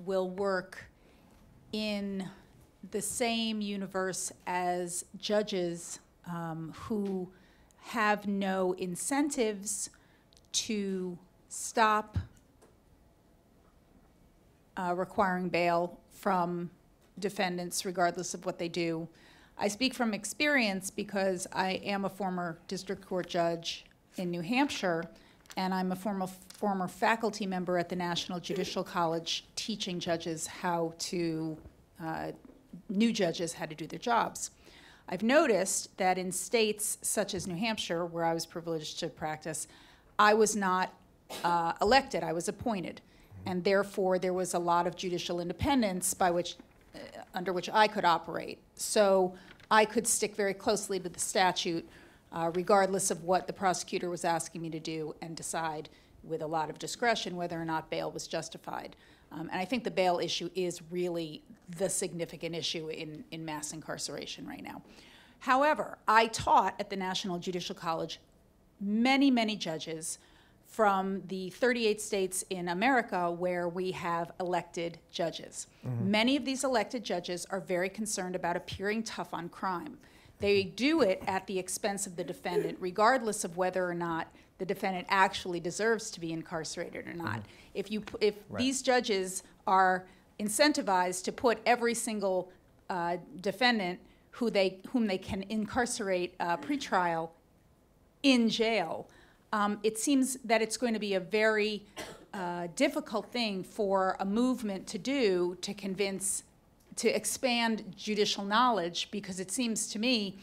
will work in the same universe as judges who have no incentives to stop requiring bail from defendants regardless of what they do. I speak from experience because I am a former district court judge in New Hampshire, and I'm a former faculty member at the National Judicial College teaching judges how to, new judges how to do their jobs. I've noticed that in states such as New Hampshire, where I was privileged to practice, I was not elected, I was appointed. And therefore, there was a lot of judicial independence by which, under which I could operate. So I could stick very closely to the statute, regardless of what the prosecutor was asking me to do, and decide with a lot of discretion whether or not bail was justified. And I think the bail issue is really the significant issue in mass incarceration right now. However, I taught at the National Judicial College many, many judges from the 38 states in America where we have elected judges. Mm-hmm. Many of these elected judges are very concerned about appearing tough on crime. They do it at the expense of the defendant, regardless of whether or not the defendant actually deserves to be incarcerated or not. Mm-hmm. If Right. these judges are incentivized to put every single defendant whom they can incarcerate pretrial in jail. It seems that it's going to be a very difficult thing for a movement to do to expand judicial knowledge, because it seems to me,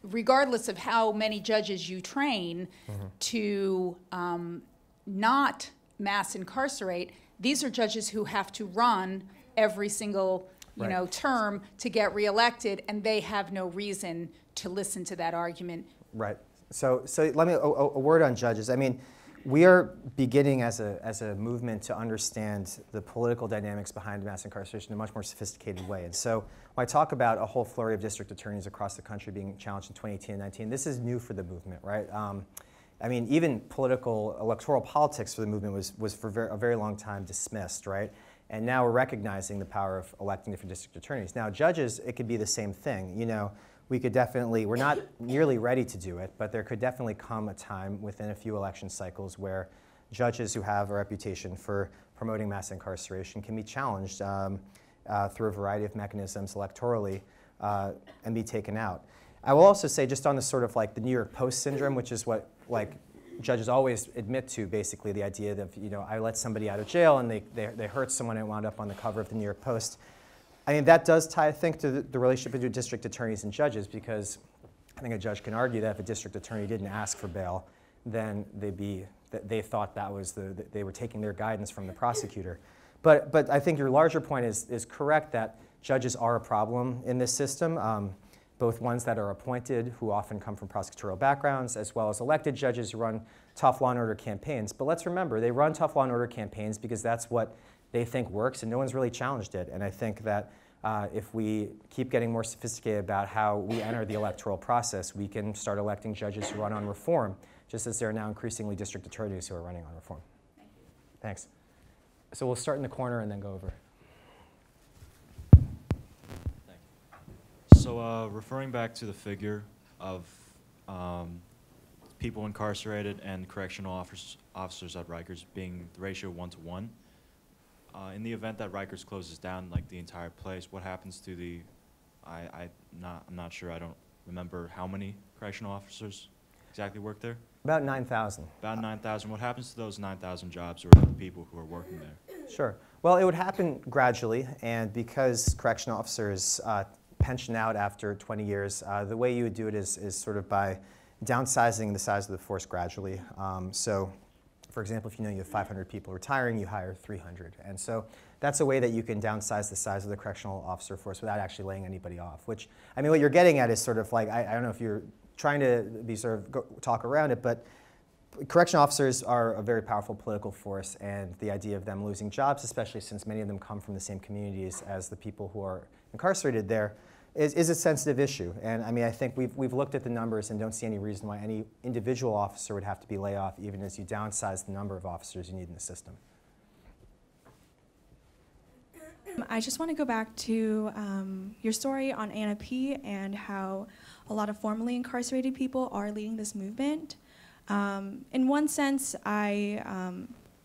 regardless of how many judges you train to not mass incarcerate, these are judges who have to run every single term to get reelected, and they have no reason to listen to that argument. Right. So let me a word on judges. I mean, we are beginning as a movement to understand the political dynamics behind mass incarceration in a much more sophisticated way. And so when I talk about a whole flurry of district attorneys across the country being challenged in 2018 and 19, this is new for the movement, right? I mean, even electoral politics for the movement was for a very long time dismissed, right? And now we're recognizing the power of electing different district attorneys. Now, judges, it could be the same thing. You know, we could definitely, we're not nearly ready to do it, but there could definitely come a time within a few election cycles where judges who have a reputation for promoting mass incarceration can be challenged through a variety of mechanisms electorally and be taken out. I will also say, just on the sort of like the New York Post syndrome, which is what like judges always admit to, basically the idea that, you know, I let somebody out of jail and they hurt someone and wound up on the cover of the New York Post. I mean, that does tie, I think, to the relationship between district attorneys and judges, because I think a judge can argue that if a district attorney didn't ask for bail, then they thought that was they were taking their guidance from the prosecutor. But I think your larger point is correct, that judges are a problem in this system, both ones that are appointed, who often come from prosecutorial backgrounds, as well as elected judges who run tough law and order campaigns. But let's remember, they run tough law and order campaigns because that's what they think works, and no one's really challenged it. And I think that if we keep getting more sophisticated about how we enter the electoral process, we can start electing judges who run on reform, just as there are now increasingly district attorneys who are running on reform. Thank you. Thanks. So we'll start in the corner and then go over. So referring back to the figure of people incarcerated and correctional officers at Rikers being the ratio 1-to-1, in the event that Rikers closes down, like the entire place, what happens to the, I'm not sure, I don't remember how many correctional officers exactly work there? About 9,000. About 9,000. What happens to those 9,000 jobs or the people who are working there? Sure. Well, it would happen gradually, and because correctional officers pension out after 20 years, the way you would do it is sort of by downsizing the size of the force gradually. So, for example, if you know you have 500 people retiring, you hire 300. And so that's a way that you can downsize the size of the correctional officer force without actually laying anybody off, which, I mean, what you're getting at is sort of like, I don't know if you're trying to be sort of talk around it, but correctional officers are a very powerful political force, and the idea of them losing jobs, especially since many of them come from the same communities as the people who are incarcerated there, is a sensitive issue. And I mean, I think we've looked at the numbers and don't see any reason why any individual officer would have to be laid off, even as you downsize the number of officers you need in the system. I just want to go back to your story on Anna P. and how a lot of formerly incarcerated people are leading this movement. In one sense,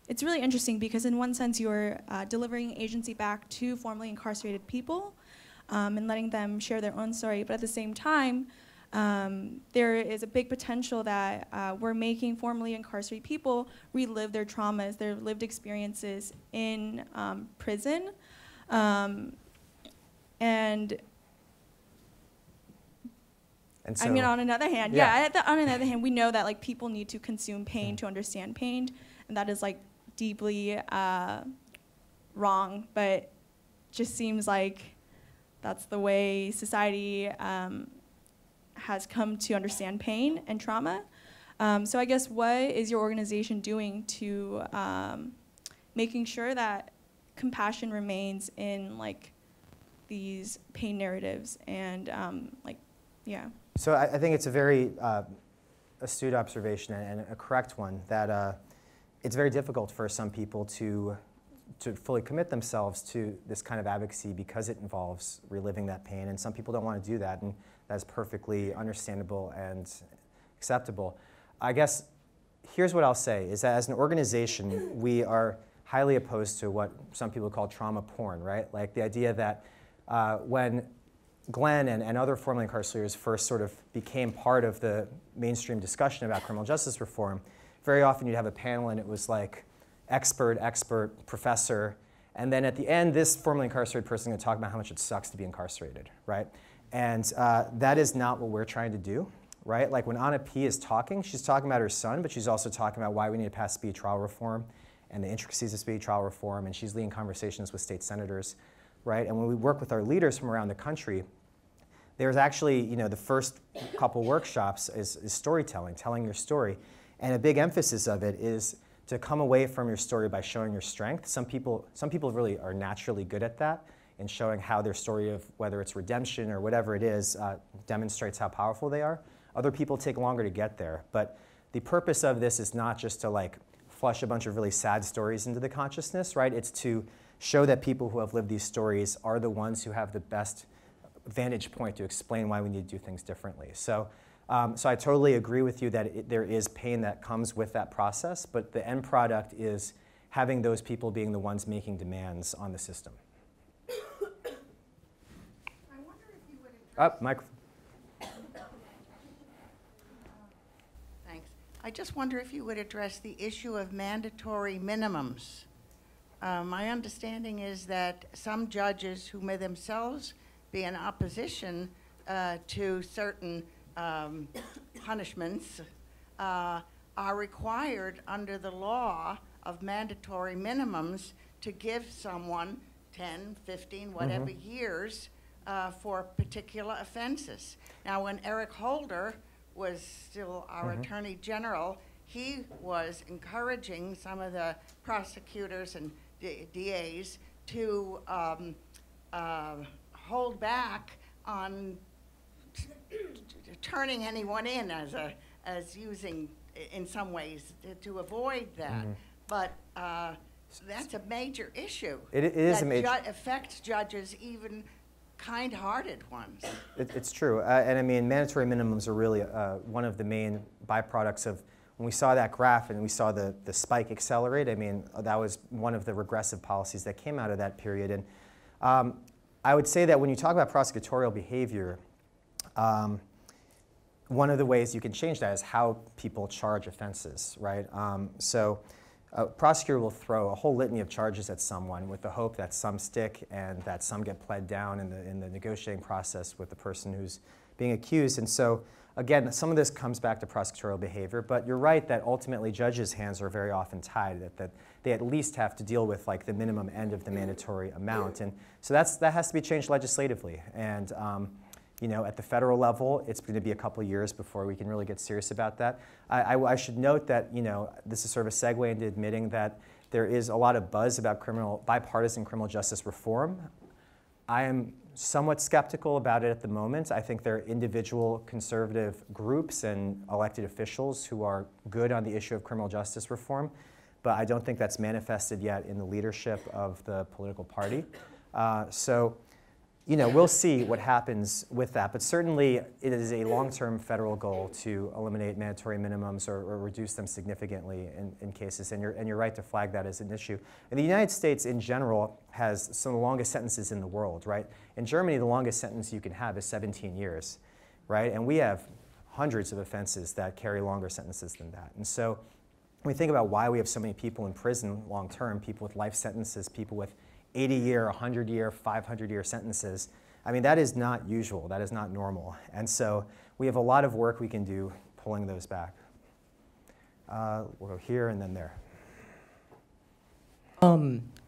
it's really interesting because in one sense you're delivering agency back to formerly incarcerated people and letting them share their own story. But at the same time, there is a big potential that we're making formerly incarcerated people relive their traumas, their lived experiences in prison. And so, I mean, on another hand, on another hand, we know that like people need to consume pain to understand pain, and that is like deeply wrong. But just seems like that's the way society has come to understand pain and trauma. So I guess what is your organization doing to making sure that compassion remains in like these pain narratives and So I think it's a very astute observation and a correct one that it's very difficult for some people to fully commit themselves to this kind of advocacy because it involves reliving that pain, and some people don't want to do that, and that's perfectly understandable and acceptable. I guess here's what I'll say, is that as an organization, we are highly opposed to what some people call trauma porn, right? Like the idea that when Glenn and other formerly incarcerators first sort of became part of the mainstream discussion about criminal justice reform, very often you'd have a panel and it was like expert, professor, and then at the end, this formerly incarcerated person is going to talk about how much it sucks to be incarcerated, right? And that is not what we're trying to do, right? Like when Anna P. is talking, she's talking about her son, but she's also talking about why we need to pass speedy trial reform and the intricacies of speedy trial reform, and she's leading conversations with state senators, right? And when we work with our leaders from around the country, there's actually, you know, the first couple workshops is storytelling, telling your story. And a big emphasis of it is to come away from your story by showing your strength. Some people really are naturally good at that, in showing how their story of whether it's redemption or whatever it is demonstrates how powerful they are. Other people take longer to get there. But the purpose of this is not just to like flush a bunch of really sad stories into the consciousness, right? It's to show that people who have lived these stories are the ones who have the best vantage point to explain why we need to do things differently. So I totally agree with you that there is pain that comes with that process, but the end product is having those people being the ones making demands on the system. I wonder if you would address... Microphone. Thanks. I just wonder if you would address the issue of mandatory minimums. My understanding is that some judges who may themselves be in opposition to certain punishments are required under the law of mandatory minimums to give someone 10, 15, whatever years for particular offenses. Now, when Eric Holder was still our Attorney General, he was encouraging some of the prosecutors and DAs to hold back on turning anyone in as using in some ways to avoid that. But that's a major issue. It is a major affects judges, even kind-hearted ones. It's true, and I mean mandatory minimums are really one of the main byproducts of when we saw that graph and we saw the spike accelerate. I mean that was one of the regressive policies that came out of that period. And I would say that when you talk about prosecutorial behavior, one of the ways you can change that is how people charge offenses, right? So a prosecutor will throw a whole litany of charges at someone with the hope that some stick and that some get pled down in the negotiating process with the person who's being accused. And so, again, some of this comes back to prosecutorial behavior, but you're right that ultimately judges' hands are very often tied, that they at least have to deal with like the minimum end of the mandatory amount. And so that has to be changed legislatively. And you know, at the federal level, it's going to be a couple years before we can really get serious about that. I should note that, you know, this is sort of a segue into admitting that there is a lot of buzz about bipartisan criminal justice reform. I am somewhat skeptical about it at the moment. I think there are individual conservative groups and elected officials who are good on the issue of criminal justice reform, but I don't think that's manifested yet in the leadership of the political party. So, you know, we'll see what happens with that, but certainly it is a long-term federal goal to eliminate mandatory minimums or reduce them significantly in cases, and you're right to flag that as an issue. And the United States in general has some of the longest sentences in the world, right? In Germany, the longest sentence you can have is 17 years, right? And we have hundreds of offenses that carry longer sentences than that. And so when we think about why we have so many people in prison long-term, people with life sentences, people with 80-year, 100-year, 500-year sentences, I mean, that is not usual. That is not normal. And so we have a lot of work we can do pulling those back. We'll go here and then there.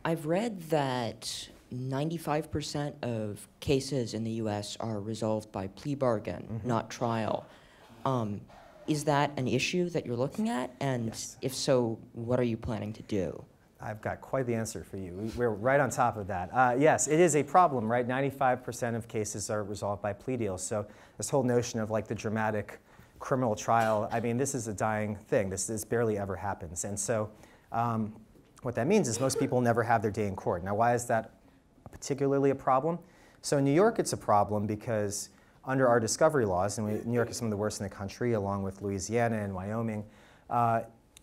I've read that 95% of cases in the U.S. are resolved by plea bargain, not trial. Is that an issue that you're looking at? And yes. If so, what are you planning to do? I've got quite the answer for you. We're right on top of that. Yes, it is a problem, right? 95% of cases are resolved by plea deals. So this whole notion of like the dramatic criminal trial, I mean, this is a dying thing. This barely ever happens. And so what that means is most people never have their day in court. Now, why is that particularly a problem? So in New York, it's a problem because under our discovery laws, and New York is some of the worst in the country, along with Louisiana and Wyoming,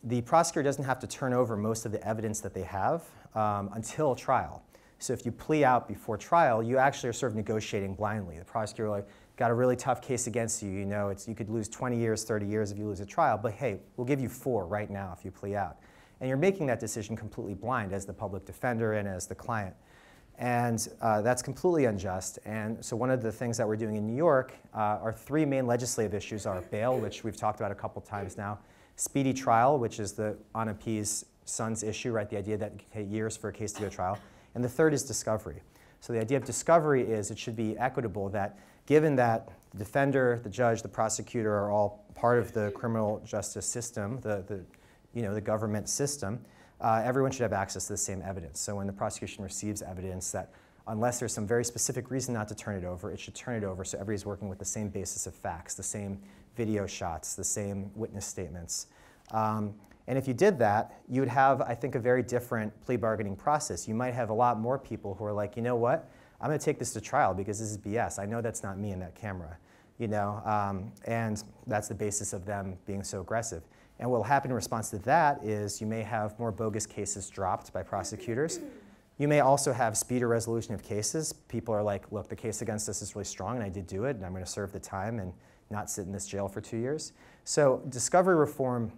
the prosecutor doesn't have to turn over most of the evidence that they have until trial. So if you plea out before trial, you actually are sort of negotiating blindly. The prosecutor like, got a really tough case against you, you know, you could lose 20 years, 30 years if you lose a trial, but hey, we'll give you 4 right now if you plea out. And you're making that decision completely blind as the public defender and as the client. And that's completely unjust. And so one of the things that we're doing in New York, our 3 main legislative issues are bail, which we've talked about a couple times now, speedy trial, which is the Anna P's son's issue, right? The idea that it can take years for a case to go to trial. And the third is discovery. So the idea of discovery is it should be equitable, that given that the defender, the judge, the prosecutor are all part of the criminal justice system, the government system, everyone should have access to the same evidence. So when the prosecution receives evidence, that unless there's some very specific reason not to turn it over, it should turn it over so everybody's working with the same basis of facts, the same video shots, the same witness statements. And if you did that, you would have, I think, a very different plea bargaining process. You might have a lot more people who are like, you know what, I'm going to take this to trial because this is BS. I know that's not me in that camera, you know, and that's the basis of them being so aggressive. And what will happen in response to that is you may have more bogus cases dropped by prosecutors. You may also have speedier resolution of cases. People are like, look, the case against us is really strong, and I did do it, and I'm going to serve the time and not sit in this jail for 2 years. So discovery reform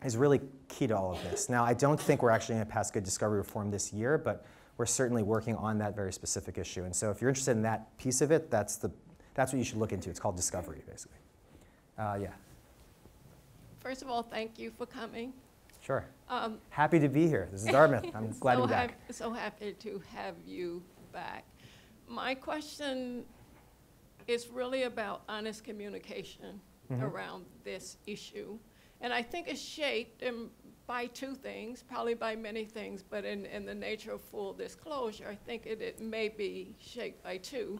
is really key to all of this. Now, I don't think we're actually going to pass good discovery reform this year, but we're certainly working on that very specific issue. And so if you're interested in that piece of it, that's what you should look into. It's called discovery, basically. Yeah. First of all, thank you for coming. Sure. Happy to be here. This is Dartmouth. I'm glad to be back. So happy to have you back. My question is really about honest communication around this issue. And I think it's shaped by 2 things, probably by many things, but in the nature of full disclosure, I think it may be shaped by 2.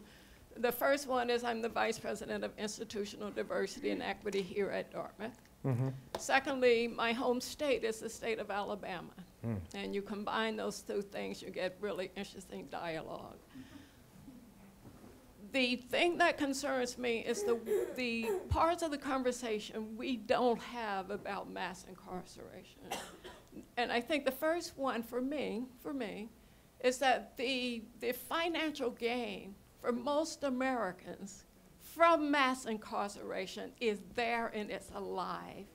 The first one is I'm the Vice President of Institutional Diversity and Equity here at Dartmouth. Secondly, my home state is the state of Alabama. And you combine those 2 things, you get really interesting dialogue. The thing that concerns me is the parts of the conversation we don't have about mass incarceration. And I think the first one for me is that the financial gain for most Americans from mass incarceration is there and it's alive.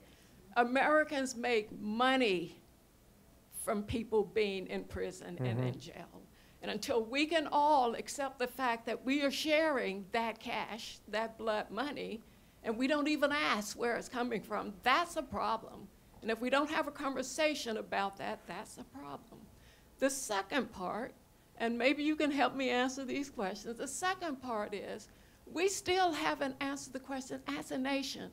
Americans make money from people being in prison and in jail. And until we can all accept the fact that we are sharing that cash, that blood money, and we don't even ask where it's coming from, that's a problem. And if we don't have a conversation about that, that's a problem. The second part, and maybe you can help me answer these questions, the second part is, we still haven't answered the question as a nation.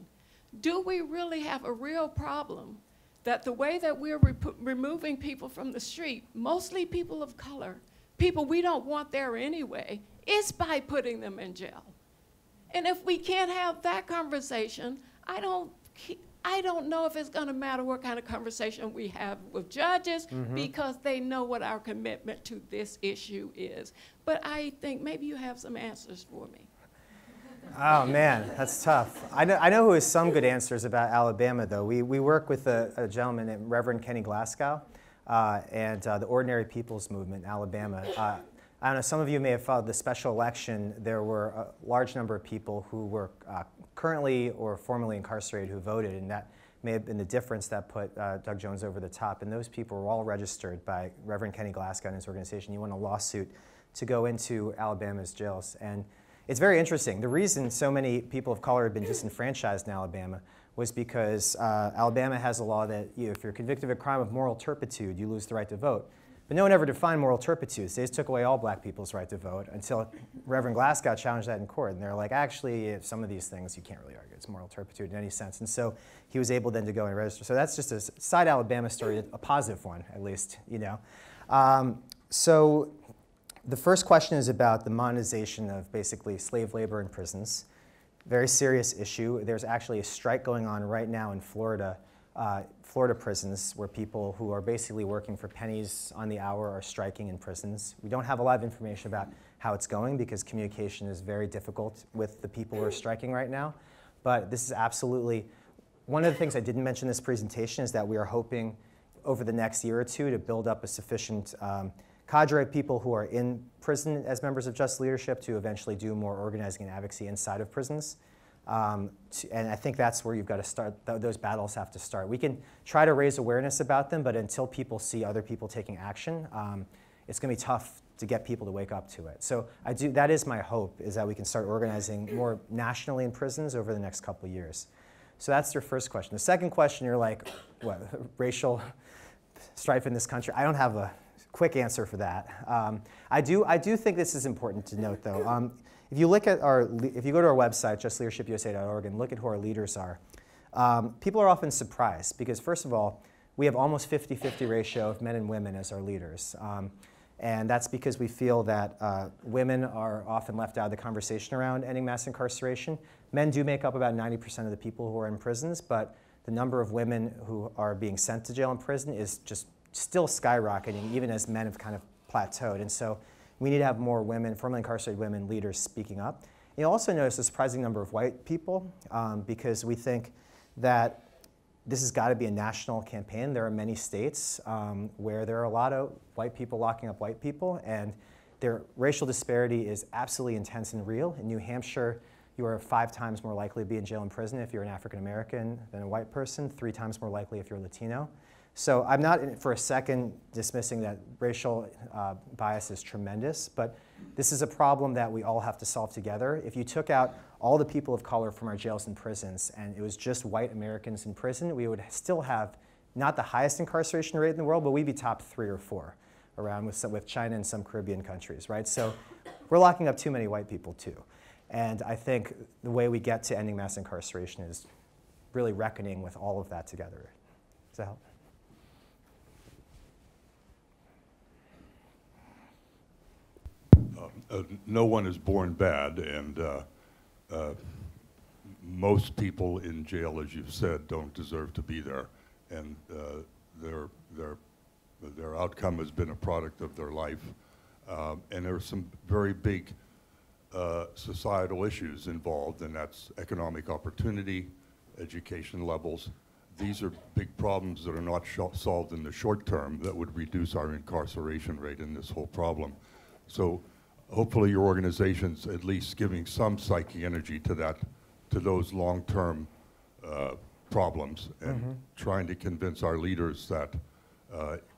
Do we really have a real problem that the way that we're removing people from the street, mostly people of color, people we don't want there anyway, is by putting them in jail? And if we can't have that conversation, I don't know if it's going to matter what kind of conversation we have with judges because they know what our commitment to this issue is. But I think maybe you have some answers for me. Oh man, that's tough. I know who has some good answers about Alabama, though. We work with a gentleman named Reverend Kenny Glasgow and the Ordinary People's Movement in Alabama. I don't know, some of you may have followed the special election. There were a large number of people who were currently or formerly incarcerated who voted, and that may have been the difference that put Doug Jones over the top. And those people were all registered by Reverend Kenny Glasgow and his organization. He won a lawsuit to go into Alabama's jails. And it's very interesting. The reason so many people of color have been disenfranchised in Alabama was because Alabama has a law that if you're convicted of a crime of moral turpitude, you lose the right to vote. But no one ever defined moral turpitude. They just took away all black people's right to vote until Reverend Glasgow challenged that in court. And they're like, actually, if some of these things, you can't really argue it's moral turpitude in any sense. And so he was able then to go and register. So that's just a side Alabama story, a positive one, at least, you know. So the first question is about the monetization of basically slave labor in prisons. Very serious issue. There's actually a strike going on right now in Florida, Florida prisons, where people who are basically working for pennies on the hour are striking in prisons. We don't have a lot of information about how it's going because communication is very difficult with the people who are striking right now. But this is absolutely one of the things I didn't mention in this presentation is that we are hoping over the next year or two to build up a sufficient cadre of people who are in prison as members of Just Leadership to eventually do more organizing and advocacy inside of prisons. And I think that's where you've got to start. Those battles have to start. We can try to raise awareness about them, but until people see other people taking action, it's going to be tough to get people to wake up to it. So that is my hope, is that we can start organizing more nationally in prisons over the next couple of years. So that's your first question. The second question, you're like, what, racial strife in this country? I don't have a quick answer for that. I do think this is important to note, though. If you look at if you go to our website, JustLeadershipUSA.org, and look at who our leaders are, people are often surprised because, first of all, we have almost 50-50 ratio of men and women as our leaders. And that's because we feel that women are often left out of the conversation around ending mass incarceration. Men do make up about 90% of the people who are in prisons, but the number of women who are being sent to jail and prison is just still skyrocketing, even as men have kind of plateaued. And so we need to have more women, formerly incarcerated women leaders speaking up. You'll also notice a surprising number of white people because we think that this has got to be a national campaign. There are many states where there are a lot of white people locking up white people, and their racial disparity is absolutely intense and real. In New Hampshire, you are 5 times more likely to be in jail and prison if you're an African American than a white person, 3 times more likely if you're Latino. So I'm not for a second dismissing that racial bias is tremendous, but this is a problem that we all have to solve together. If you took out all the people of color from our jails and prisons and it was just white Americans in prison, we would still have not the highest incarceration rate in the world, but we'd be top 3 or 4 around with China and some Caribbean countries, right? So we're locking up too many white people too. And I think the way we get to ending mass incarceration is really reckoning with all of that together. Does that help? No one is born bad, and most people in jail, as you've said, don't deserve to be there, and their outcome has been a product of their life. And there are some very big societal issues involved, and that's economic opportunity, education levels. These are big problems that are not solved in the short term that would reduce our incarceration rate in this whole problem. So hopefully your organization's at least giving some psychic energy to those long-term problems and trying to convince our leaders that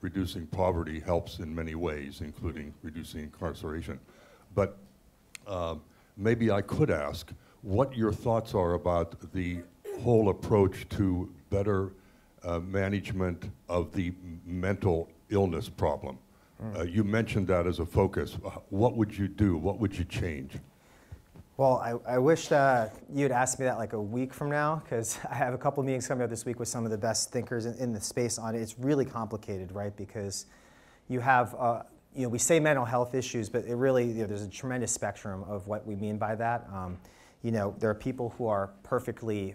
reducing poverty helps in many ways, including reducing incarceration. But maybe I could ask what your thoughts are about the whole approach to better management of the mental illness problem. You mentioned that as a focus. What would you do? What would you change? Well, I wish that you'd asked me that like a week from now, because I have a couple of meetings coming up this week with some of the best thinkers in the space on it. It's really complicated, right? Because you have, we say mental health issues, but it really, there's a tremendous spectrum of what we mean by that. There are people who are perfectly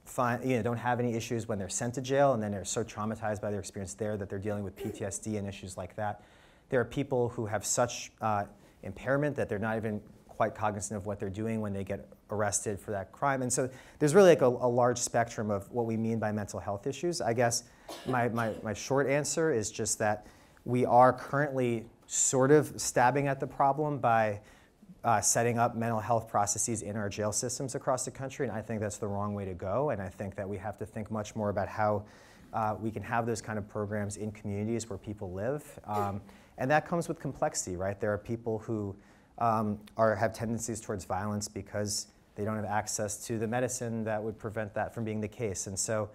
fine, don't have any issues when they're sent to jail, and then they're so traumatized by their experience there that they're dealing with PTSD and issues like that. There are people who have such impairment that they're not even quite cognizant of what they're doing when they get arrested for that crime. And so there's really like a large spectrum of what we mean by mental health issues. I guess my short answer is just that we are currently sort of stabbing at the problem by setting up mental health processes in our jail systems across the country, and I think that's the wrong way to go. And I think that we have to think much more about how we can have those kind of programs in communities where people live. And that comes with complexity, right? There are people who have tendencies towards violence because they don't have access to the medicine that would prevent that from being the case. And so,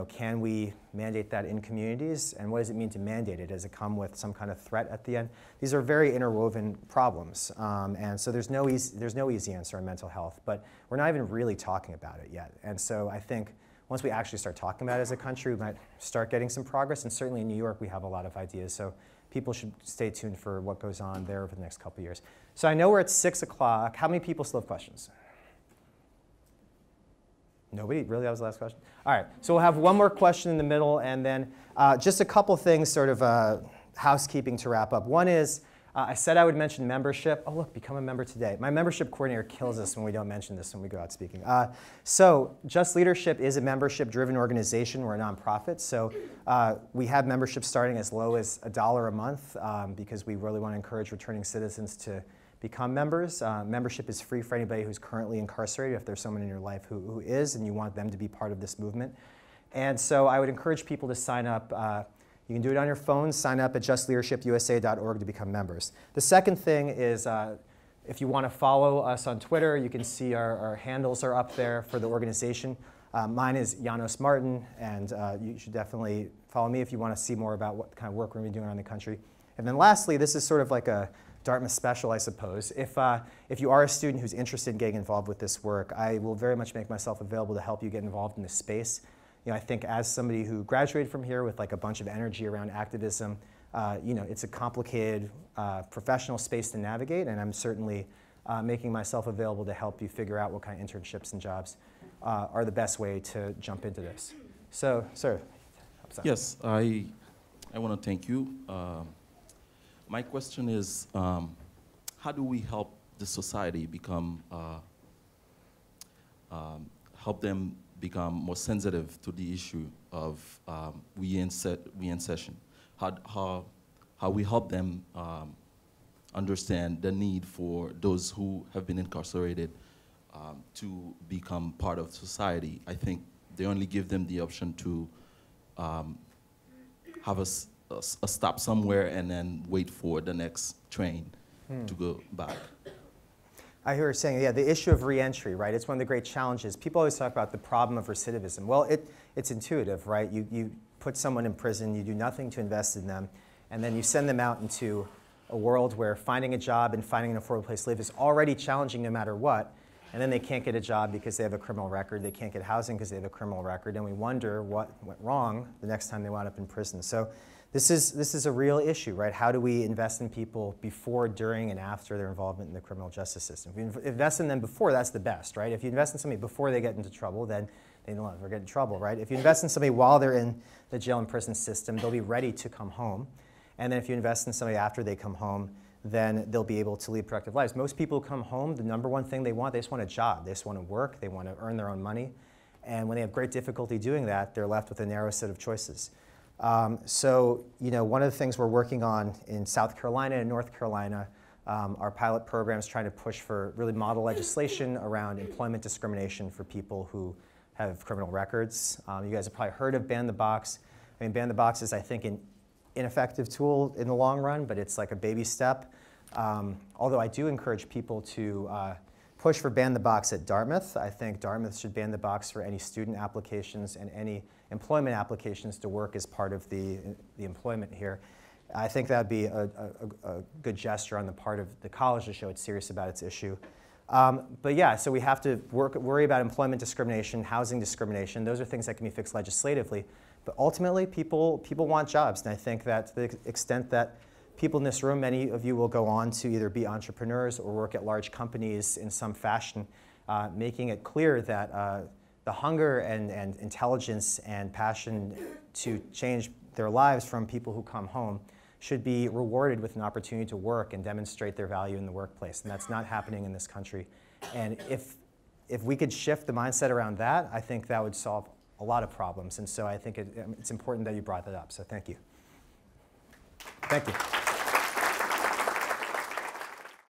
can we mandate that in communities? And what does it mean to mandate it? Does it come with some kind of threat at the end? These are very interwoven problems. And so there's no easy answer on mental health, but we're not even really talking about it yet. And so I think once we actually start talking about it as a country, we might start getting some progress. And certainly in New York, we have a lot of ideas. So people should stay tuned for what goes on there over the next couple of years. So I know we're at 6 o'clock. How many people still have questions? Nobody? Really? That was the last question? All right. So we'll have one more question in the middle, and then just a couple things, sort of housekeeping to wrap up. One is I said I would mention membership. Oh, look, become a member today. My membership coordinator kills us when we don't mention this when we go out speaking. So Just Leadership is a membership-driven organization. We're a nonprofit. So we have membership starting as low as $1 a month because we really want to encourage returning citizens to become members. Membership is free for anybody who's currently incarcerated, if there's someone in your life who is and you want them to be part of this movement. And so I would encourage people to sign up. You can do it on your phone. Sign up at JustLeadershipUSA.org to become members. The second thing is if you want to follow us on Twitter, you can see our handles are up there for the organization. Mine is Janos Marton, and you should definitely follow me if you want to see more about what kind of work we're going to be doing around the country. And then lastly, this is sort of like a Dartmouth special, I suppose. If you are a student who's interested in getting involved with this work, I will very much make myself available to help you get involved in this space. You know, I think as somebody who graduated from here with like a bunch of energy around activism, you know, it's a complicated professional space to navigate, and I'm certainly making myself available to help you figure out what kind of internships and jobs are the best way to jump into this. So, sir. Yes, I want to thank you. My question is, how do we help the society become, help them become more sensitive to the issue of reinsertion? How we help them understand the need for those who have been incarcerated to become part of society. I think they only give them the option to have a stop somewhere and then wait for the next train to go back. I hear you saying, yeah, the issue of reentry, right? It's one of the great challenges. People always talk about the problem of recidivism. Well, it's intuitive, right? You put someone in prison, you do nothing to invest in them, and then you send them out into a world where finding a job and finding an affordable place to live is already challenging no matter what, and then they can't get a job because they have a criminal record, they can't get housing because they have a criminal record, and we wonder what went wrong the next time they wound up in prison. So this is a real issue, right? How do we invest in people before, during, and after their involvement in the criminal justice system? If we invest in them before, that's the best, right? If you invest in somebody before they get into trouble, then they don't ever get in trouble, right? If you invest in somebody while they're in the jail and prison system, they'll be ready to come home. And then if you invest in somebody after they come home, then they'll be able to lead productive lives. Most people who come home, the number one thing they want, they just want a job. They just want to work. They want to earn their own money. And when they have great difficulty doing that, they're left with a narrow set of choices. So, you know, one of the things we're working on in South Carolina and North Carolina, our pilot program is trying to push for really model legislation around employment discrimination for people who have criminal records. You guys have probably heard of Ban the Box. I mean, Ban the Box is, I think, an ineffective tool in the long run, but it's like a baby step. Although I do encourage people to push for Ban the Box at Dartmouth. I think Dartmouth should ban the box for any student applications and any employment applications to work as part of the employment here. I think that would be a good gesture on the part of the college to show it's serious about its issue. But yeah, so we have to worry about employment discrimination, housing discrimination. Those are things that can be fixed legislatively. But ultimately, people want jobs. And I think that to the extent that people in this room, many of you will go on to either be entrepreneurs or work at large companies in some fashion, making it clear that the hunger and intelligence and passion to change their lives from people who come home should be rewarded with an opportunity to work and demonstrate their value in the workplace. And that's not happening in this country. And if we could shift the mindset around that, I think that would solve a lot of problems. And so I think it's important that you brought that up. So thank you. Thank you.